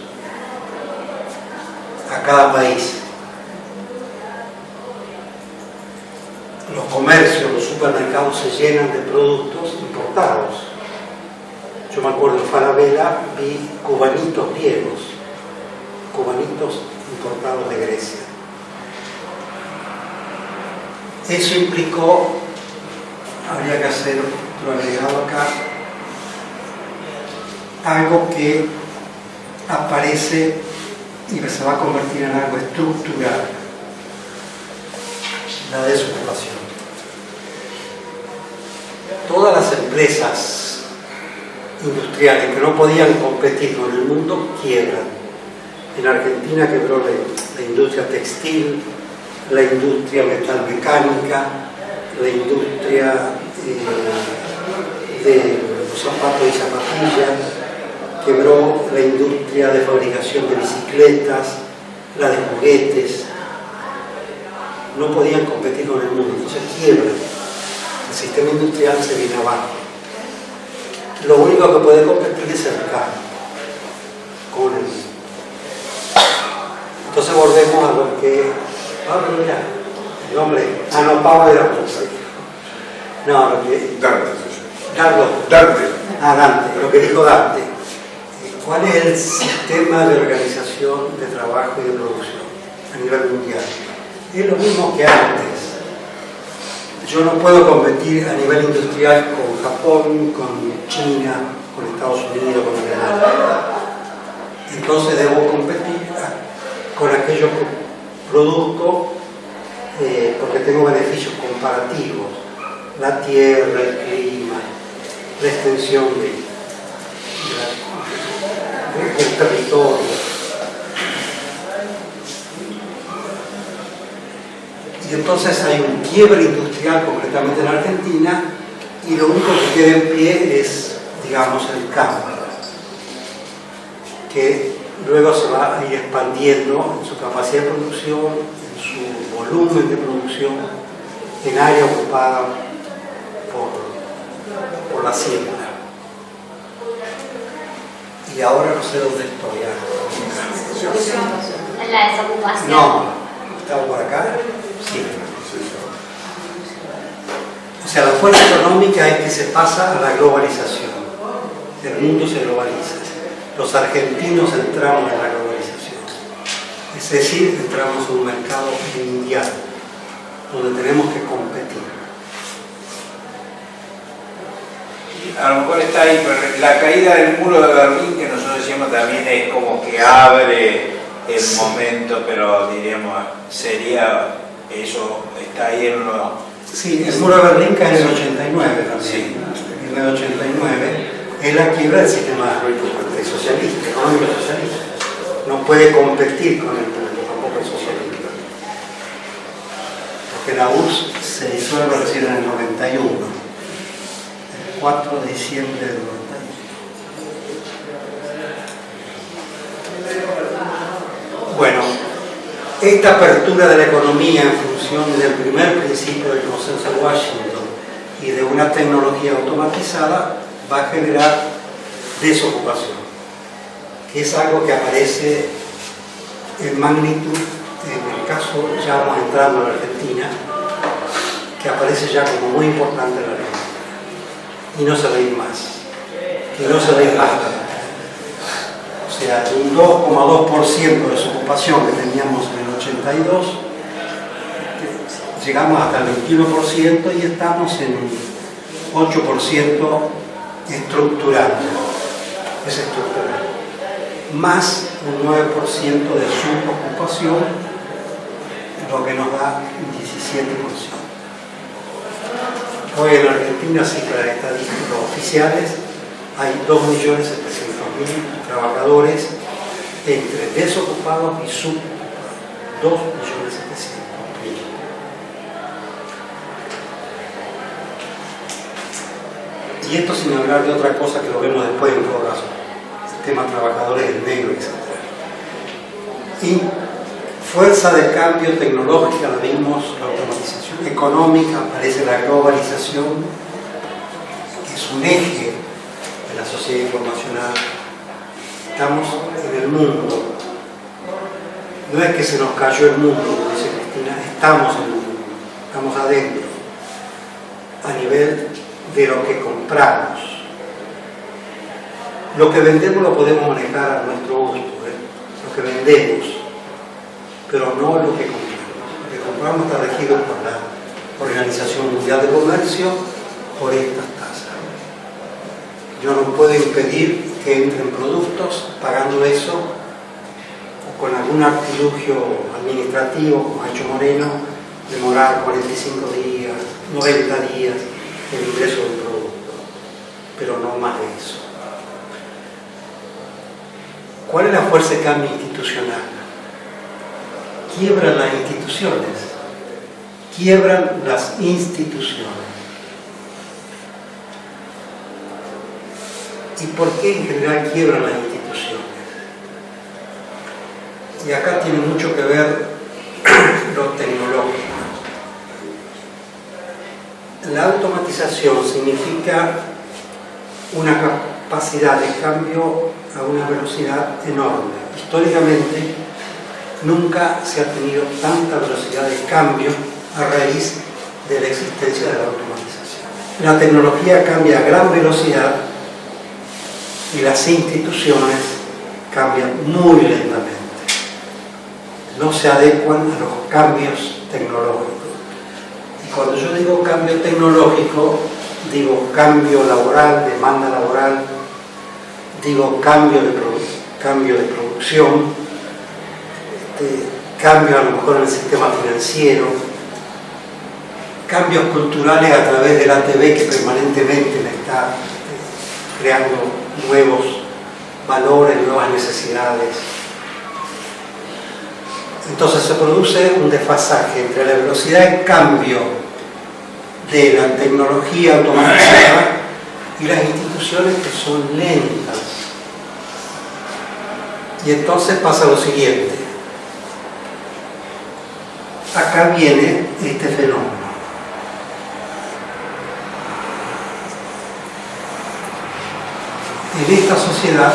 a cada país. Los comercios, los supermercados se llenan de productos importados. Yo me acuerdo en Falabella vi cubanitos griegos, cubanitos importados de Grecia. Eso implicó, habría que hacer lo agregado acá, algo que aparece y que se va a convertir en algo estructural, la desocupación. Todas las empresas industriales que no podían competir con el mundo quiebran. En Argentina quebró la industria textil, la industria metalmecánica, la industria de los zapatos y zapatillas, quebró la industria de fabricación de bicicletas, la de juguetes. No podían competir con el mundo, entonces quiebran. El sistema industrial se viene abajo. Lo único que puede competir es el campo con el mundo. Entonces volvemos a lo que Pablo ya, el nombre, no, Pablo era José. No, lo que Dante. Dante, lo que dijo Dante. ¿Cuál es el sistema de organización de trabajo y de producción a nivel mundial? Es lo mismo que antes. Yo no puedo competir a nivel industrial con Japón, con China, con Estados Unidos, con Canadá. Entonces debo competir con aquello que produzco porque tengo beneficios comparativos. La tierra, el clima, la extensión del territorio. Y entonces hay un quiebre industrial completamente en Argentina y lo único que queda en pie es, digamos, el campo, que luego se va a ir expandiendo en su capacidad de producción, en su volumen de producción, en área ocupada por la siembra. Y ahora no sé dónde estoy. En la desocupación. No, ¿estamos por acá? Sí. O sea, la fuerza económica es que se pasa a la globalización. El mundo se globaliza. Los argentinos entramos en la globalización. Es decir, entramos en un mercado mundial donde tenemos que competir. A lo mejor está ahí, pero la caída del muro de Berlín, que nosotros decimos también es como que abre el momento, pero diríamos, sería eso, está ahí en lo... Sí, el muro de Berlín cae en el 89 también. Sí. En el 89 es la quiebra del sistema socialista, económico socialista. No puede competir con el mundo, tampoco el socialismo. Porque la URSS se disuelve recién en el 91. 4 de diciembre del 91. Bueno, Esta apertura de la economía en función del primer principio del consenso de Washington y de una tecnología automatizada va a generar desocupación, que es algo que aparece en magnitud, en el caso, ya vamos entrando a la Argentina, que aparece ya como muy importante en la Argentina, y no se va a ir más, y no se va a ir más. O sea, un 2,2% de desocupación que teníamos en el 82, llegamos hasta el 21% y estamos en 8% estructural, es estructural, más un 9% de subocupación, lo que nos da un 17%. Hoy en la Argentina, cifras estadísticas oficiales, hay 2.700.000 trabajadores entre desocupados y subocupados. 2.700.000. Y esto sin hablar de otra cosa que lo vemos después en todo caso, el tema trabajadores del negro, etc. Y fuerza de cambio tecnológica, la vimos, la automatización económica, aparece la globalización, que es un eje de la sociedad informacional. Estamos en el mundo. No es que se nos cayó el mundo, como dice Cristina, estamos en el mundo, estamos adentro, a nivel de lo que compramos. Lo que vendemos lo podemos manejar a nuestro gusto, lo que vendemos, pero no lo que compramos. Lo que compramos está regido por la Organización Mundial de Comercio, por estas tasas. Yo no puedo impedir que entren productos pagando eso, o con algún artilugio administrativo, como ha hecho Moreno, demorar 45 días, 90 días el ingreso del producto, pero no más de eso. ¿Cuál es la fuerza de cambio institucional? Quiebran las instituciones, quiebran las instituciones. ¿Y por qué en general quiebran las instituciones? Y acá tiene mucho que ver lo tecnológico. La automatización significa una capacidad de cambio a una velocidad enorme. Históricamente nunca se ha tenido tanta velocidad de cambio a raíz de la existencia de la automatización. La tecnología cambia a gran velocidad y las instituciones cambian muy lentamente. No se adecuan a los cambios tecnológicos. Y cuando yo digo cambio tecnológico, digo cambio laboral, demanda laboral, digo cambio de producción, cambio a lo mejor en el sistema financiero, cambios culturales a través de la TV que permanentemente me está creando nuevos valores, nuevas necesidades. Entonces se produce un desfasaje entre la velocidad de cambio de la tecnología automatizada y las instituciones que son lentas. Y entonces pasa lo siguiente. Acá viene este fenómeno. En esta sociedad,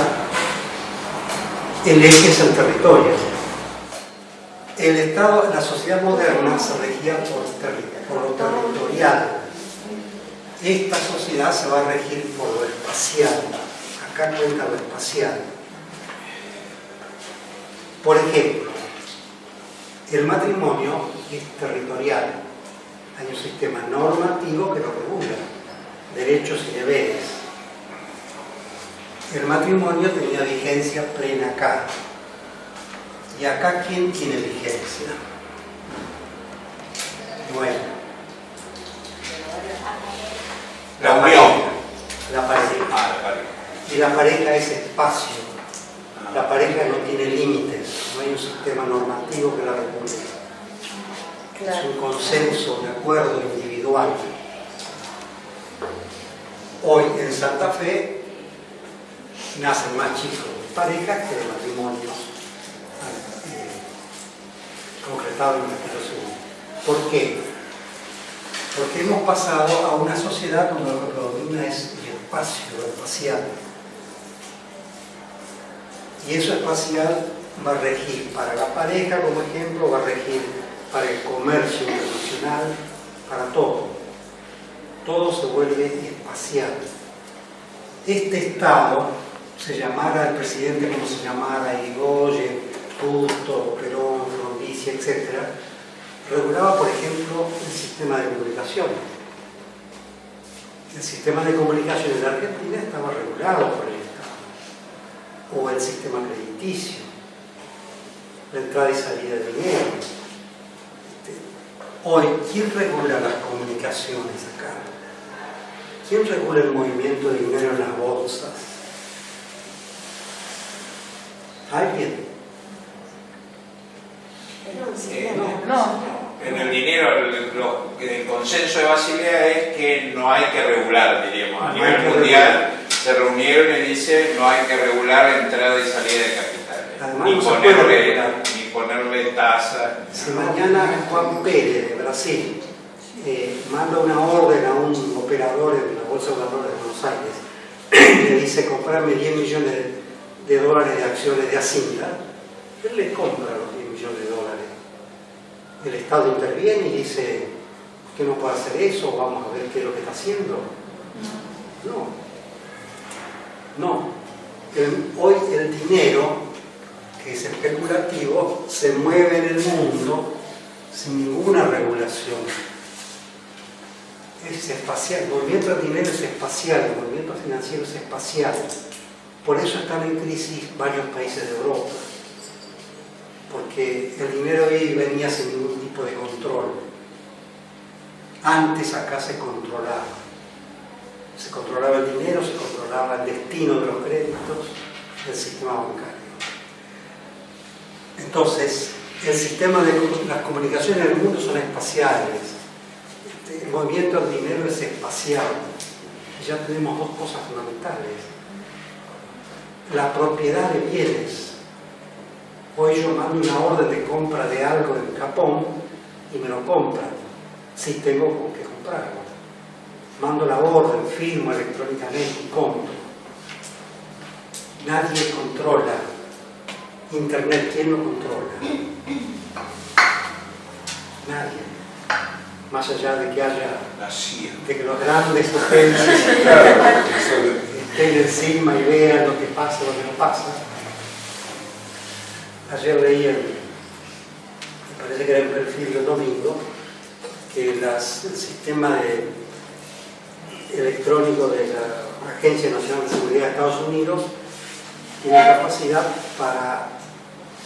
el eje es el territorio. El Estado, la sociedad moderna se regía por lo territorial. Esta sociedad se va a regir por lo espacial. Acá cuenta lo espacial. Por ejemplo, el matrimonio es territorial. Hay un sistema normativo que lo regula, derechos y deberes. El matrimonio tenía vigencia plena acá. ¿Y acá quién tiene vigencia? Bueno, La unión. La pareja. La pareja. Y la pareja es espacio. La pareja no tiene límites, no hay un sistema normativo que la regule. Claro. Es un consenso, un acuerdo individual. Hoy en Santa Fe nacen más chicos de parejas que de matrimonios concretado en el capítulo segundo. ¿Por qué? Porque hemos pasado a una sociedad donde lo que predomina es el espacio, lo espacial. Y eso espacial va a regir para la pareja, como ejemplo, va a regir para el comercio internacional, para todo. Todo se vuelve espacial. Este Estado, se llamara el presidente como se llamara, Irigoyen, Puto, Perón, Frondizi, etc., regulaba, por ejemplo, el sistema de comunicación. El sistema de comunicación en la Argentina estaba regulado por el Estado. O el sistema crediticio, la entrada y salida de dinero. Hoy, ¿quién regula las comunicaciones acá? ¿Quién regula el movimiento de dinero en las bolsas? ¿Alguien? No. En el dinero, el consenso de Basilea es que no hay que regular, diríamos. A nivel mundial se reunieron y dice no hay que regular la entrada y salida de capitales. Además, no Ni ponerle tasa. Si mañana Juan Pérez de Brasil manda una orden a un operador en la Bolsa de Valores de Buenos Aires y le dice comprarme 10 millones de dólares de acciones de Hacienda, él le compra los 10 millones de dólares. El Estado interviene y dice que no puede hacer eso, vamos a ver qué es lo que está haciendo. No. Hoy el dinero, que es especulativo, se mueve en el mundo sin ninguna regulación. Es espacial, el movimiento del dinero es espacial, el movimiento financiero es espacial. Por eso están en crisis varios países de Europa. Porque el dinero ahí venía sin ningún tipo de control. Antes acá se controlaba. Se controlaba el dinero, se controlaba el destino de los créditos del sistema bancario. Entonces, el sistema de las comunicaciones en el mundo son espaciales. El movimiento del dinero es espacial. Y ya tenemos dos cosas fundamentales. La propiedad de bienes. Hoy yo mando una orden de compra de algo en Japón y me lo compran, si tengo con qué comprarlo. Mando la orden, firmo electrónicamente y compro. Nadie controla. Internet, ¿quién lo controla? Nadie. Más allá de que haya, La CIA. de que los grandes potencias estén encima y vean lo que pasa, lo que no pasa. Ayer leí, me parece que era el perfil del domingo, que el sistema electrónico de la Agencia Nacional de Seguridad de Estados Unidos tiene capacidad para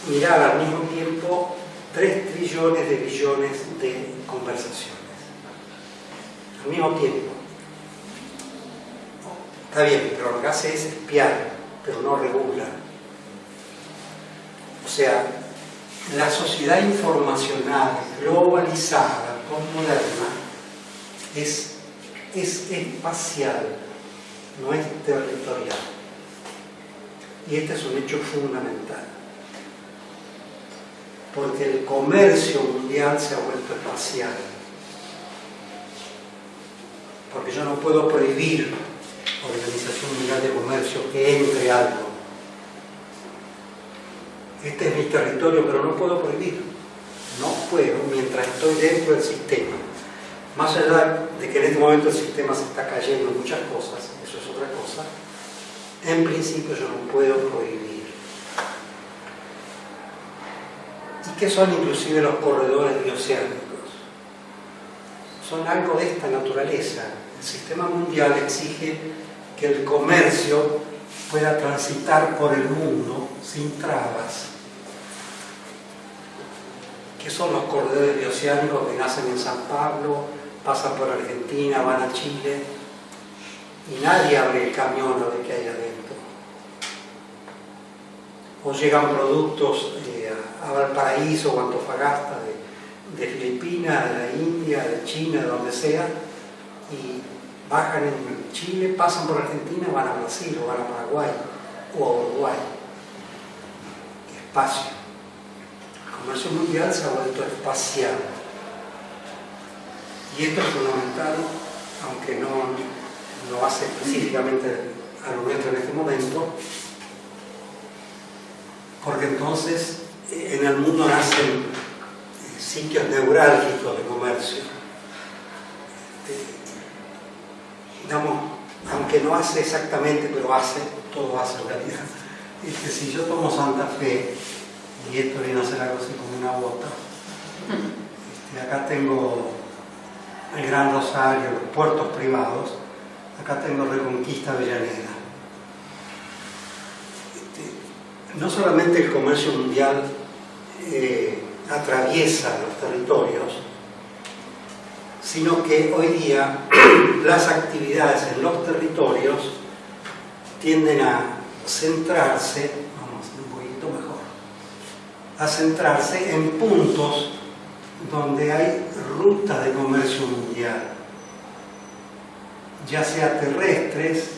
mirar al mismo tiempo 3 trillones de billones de conversaciones. Al mismo tiempo. Está bien, pero lo que hace es espiar, pero no regula. O sea, la sociedad informacional globalizada, postmoderna, es espacial, no es territorial. Y este es un hecho fundamental. Porque el comercio mundial se ha vuelto espacial. Porque yo no puedo prohibir a la Organización Mundial de Comercio que entre algo. Este es mi territorio, pero no puedo prohibir. No puedo mientras estoy dentro del sistema. Más allá de que en este momento el sistema se está cayendo en muchas cosas, eso es otra cosa, en principio yo no puedo prohibir. ¿Y qué son inclusive los corredores bioceánicos? Son algo de esta naturaleza. El sistema mundial exige que el comercio pueda transitar por el mundo sin trabas. ¿Qué son los corredores bioceánicos que nacen en San Pablo, pasan por Argentina, van a Chile y nadie abre el camión a ver qué hay adentro? O llegan productos a Valparaíso o Antofagasta de Filipinas, de la India, de China, de donde sea, y bajan en Chile, pasan por Argentina, van a Brasil o van a Paraguay o a Uruguay. Espacio. El comercio mundial se ha vuelto espacial. Y esto es fundamental, aunque no hace específicamente a lo nuestro en este momento, porque entonces en el mundo nacen sitios neurálgicos de comercio. Aunque no hace exactamente, pero todo hace en realidad. Si yo tomo Santa Fe, y esto viene a ser algo así como una bota, acá tengo el Gran Rosario, los puertos privados, acá tengo Reconquista Avellaneda. No solamente el comercio mundial atraviesa los territorios, sino que hoy día las actividades en los territorios tienden a centrarse, vamos a hacer un poquito mejor, a centrarse en puntos donde hay rutas de comercio mundial, ya sea terrestres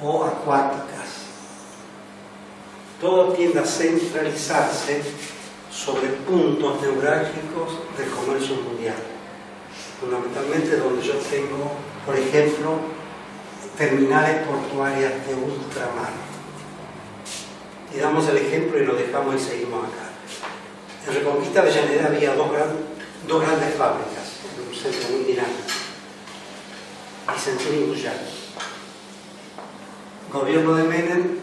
o acuáticas. Todo tiende a centralizarse sobre puntos neurálgicos del comercio mundial, fundamentalmente donde yo tengo, por ejemplo, terminales portuarias de ultramar. Y damos el ejemplo y lo dejamos y seguimos acá. En Reconquista Avellaneda había dos grandes fábricas, en un centro muy dinámico, Vicentín y Guyán. El gobierno de Menem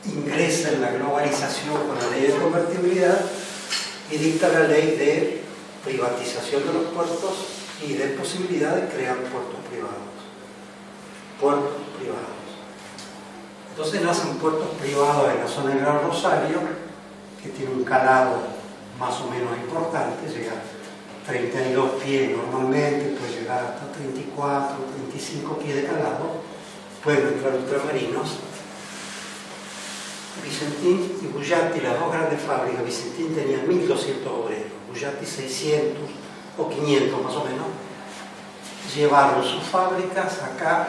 ingresa en la globalización con la ley de convertibilidad y dicta la ley de privatización de los puertos y de posibilidad de crear puertos privados. Entonces nacen puertos privados en la zona del Gran Rosario, que tiene un calado más o menos importante, llega a 32 pies normalmente, puede llegar hasta 34, 35 pies de calado, pueden entrar ultramarinos. Vicentín y Bullati, las dos grandes fábricas, Vicentín tenía 1.200 obreros, Bullati 600 o 500 más o menos, llevaron sus fábricas acá,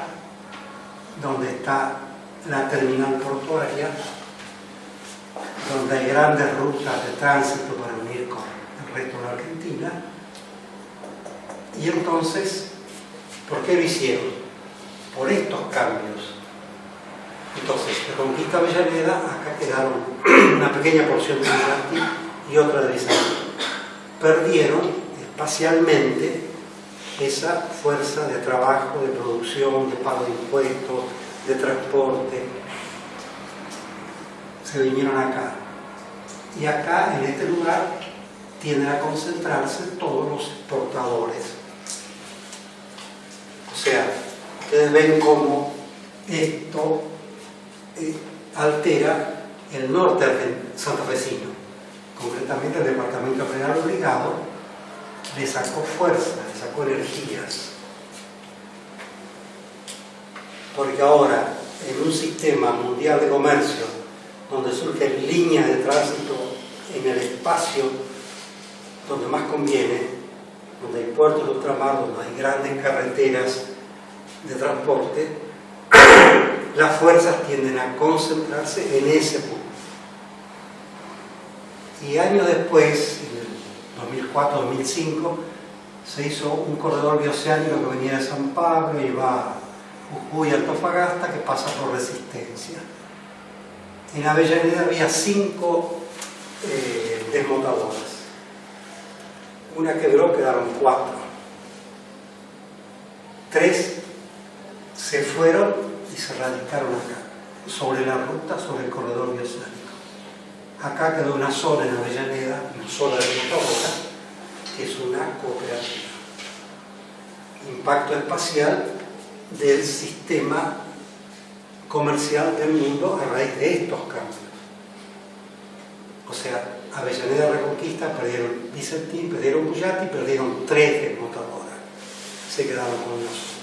donde está la terminal portuaria, donde hay grandes rutas de tránsito para unir con el resto de la Argentina. Y entonces, ¿por qué lo hicieron? Por estos cambios. Entonces, Reconquista Avellaneda, acá quedaron una pequeña porción de Bullati y otra de Vicentín. Perdieron espacialmente esa fuerza de trabajo, de producción, de pago de impuestos, de transporte. Se vinieron acá. Y acá, en este lugar, tienden a concentrarse todos los exportadores. O sea, ustedes ven cómo esto altera el norte santafesino, concretamente el departamento General Obligado, le sacó fuerza, le sacó energías, porque ahora en un sistema mundial de comercio donde surgen líneas de tránsito en el espacio donde más conviene, donde hay puertos de ultramar, donde hay grandes carreteras de transporte, las fuerzas tienden a concentrarse en ese punto. Y años después, en el 2004-2005, se hizo un corredor bioceánico que venía de San Pablo y va a Jujuy y Antofagasta, que pasa por Resistencia. En Avellaneda había 5 desmotadoras. Una quebró, quedaron 4. 3 se fueron y se radicaron acá, sobre la ruta, sobre el corredor bioceánico. Acá quedó una sola en Avellaneda, una sola desmotadora, que es una cooperativa. Impacto espacial del sistema comercial del mundo a raíz de estos cambios. O sea, Avellaneda, Reconquista, perdieron Vicentín, perdieron Bullati, perdieron 3 desmotadoras. Se quedaron con una sola.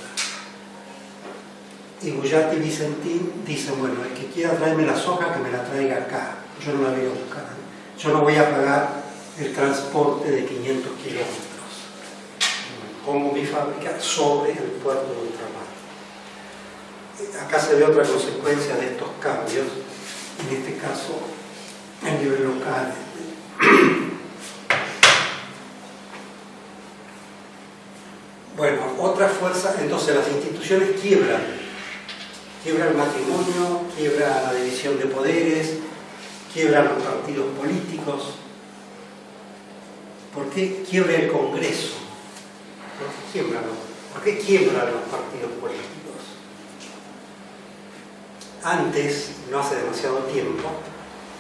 Y Bullati y Vicentín dicen, bueno, el que quiera traerme la soja, que me la traiga acá. Yo no la voy a buscar. Yo no voy a pagar el transporte de 500 kilómetros. Pongo mi fábrica sobre el puerto de ultramar. Acá se ve otra consecuencia de estos cambios, en este caso a nivel local. Bueno, otra fuerza, entonces las instituciones quiebran. Quiebra el matrimonio, quiebra la división de poderes, quiebran los partidos políticos. ¿Por qué quiebra el Congreso? ¿Por qué quiebran los partidos políticos? Antes, no hace demasiado tiempo,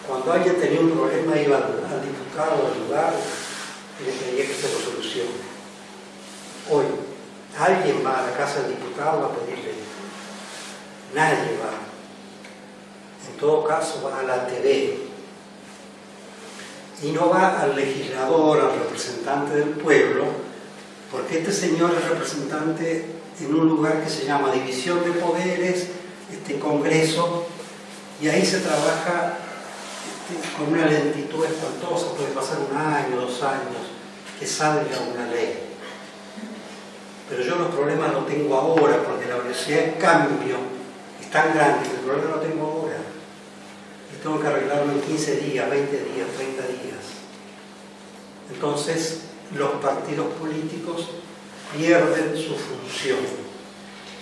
cuando alguien tenía un problema iba al diputado del lugar y le pedía que se lo solucione. Hoy, alguien va a la casa del diputado a pedirle. Nadie va. En todo caso va a la TV. Y no va al legislador, al representante del pueblo, porque este señor es representante en un lugar que se llama División de Poderes, Congreso, y ahí se trabaja con una lentitud espantosa, puede pasar 1 año, 2 años, que salga una ley. Pero yo los problemas los tengo ahora, porque la velocidad de cambio es tan grande que el problema lo tengo ahora. Y tengo que arreglarlo en 15 días, 20 días, 30 días. Entonces, los partidos políticos pierden su función.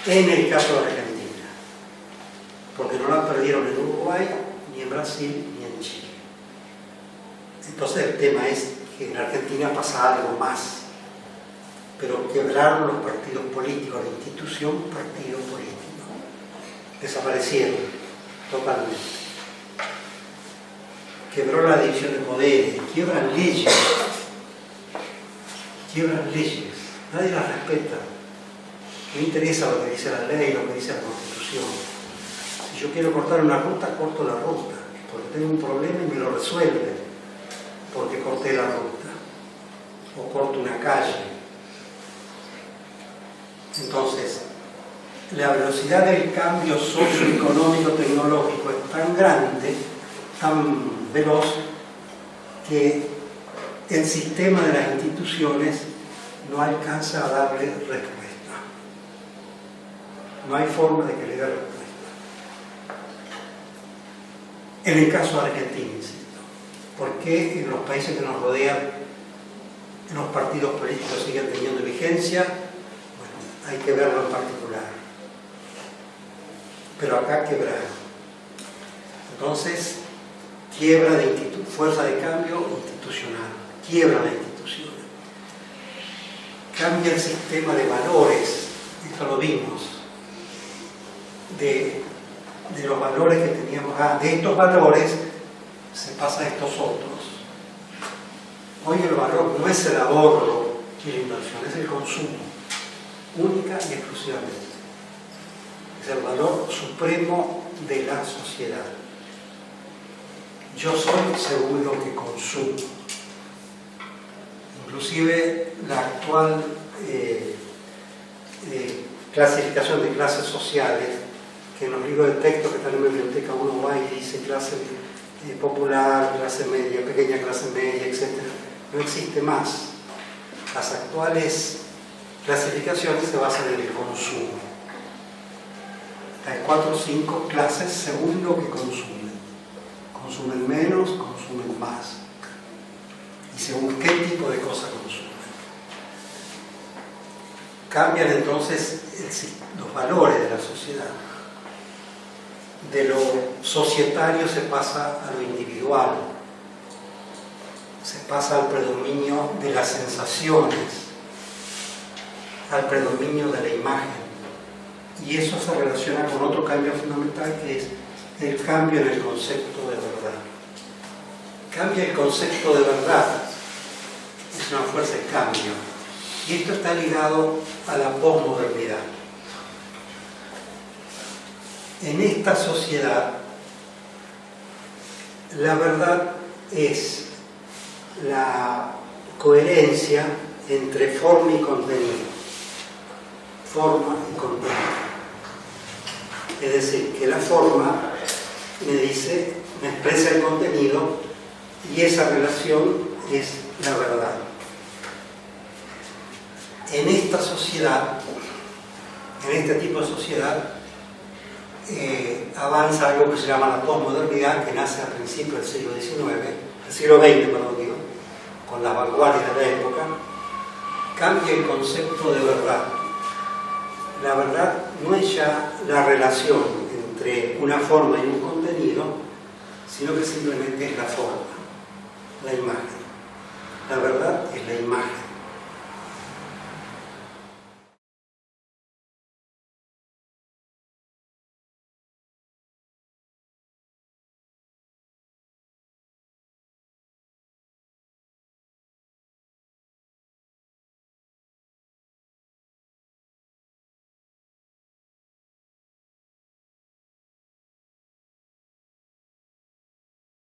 En el caso de Argentina. Porque no la perdieron en Uruguay, ni en Brasil, ni en Chile. Entonces el tema es que en Argentina pasa algo más. Pero quebraron los partidos políticos, la institución partido político. Desaparecieron totalmente. Quebró la división de poderes, quiebran leyes. Quiebran leyes. Nadie las respeta. No interesa lo que dice la ley, lo que dice la Constitución. Si yo quiero cortar una ruta, corto la ruta, porque tengo un problema y me lo resuelve, porque corté la ruta, o corto una calle. Entonces, la velocidad del cambio socioeconómico tecnológico es tan grande, tan veloz, que el sistema de las instituciones no alcanza a darle respuesta. No hay forma de que le dé respuesta. En el caso de Argentina, insisto, ¿por qué en los países que nos rodean los partidos políticos siguen teniendo vigencia? Bueno, hay que verlo en particular. Pero acá quebraron. Entonces, quiebra de fuerza de cambio institucional, quiebra la institución. Cambia el sistema de valores, esto lo vimos, de los valores que teníamos, de estos valores se pasa a estos otros. Hoy el valor no es el ahorro y la inversión, es el consumo, única y exclusivamente. Es el valor supremo de la sociedad. Yo soy según lo que consumo. Inclusive la actual clasificación de clases sociales, que en los libros de texto que están en la biblioteca uno va y dice clase popular, clase media, pequeña clase media, etc. No existe más. Las actuales clasificaciones se basan en el consumo. Hay 4 o 5 clases según lo que consumen. Consumen menos, consumen más. Y según qué tipo de cosas consumen. Cambian entonces los valores de la sociedad. De lo societario se pasa a lo individual, se pasa al predominio de las sensaciones, al predominio de la imagen, y eso se relaciona con otro cambio fundamental, que es el cambio en el concepto de verdad. Cambia el concepto de verdad, es una fuerza de cambio, y esto está ligado a la posmodernidad. En esta sociedad, la verdad es la coherencia entre forma y contenido. Forma y contenido. Es decir, que la forma me expresa el contenido, y esa relación es la verdad. En esta sociedad, en este tipo de sociedad, avanza algo que se llama la posmodernidad, que nace a principios del siglo XIX, del siglo XX, perdón, digo, con las vanguardias de la época. cambia el concepto de verdad. La verdad no es ya la relación entre una forma y un contenido, sino que simplemente es la forma, la imagen. La verdad es la imagen.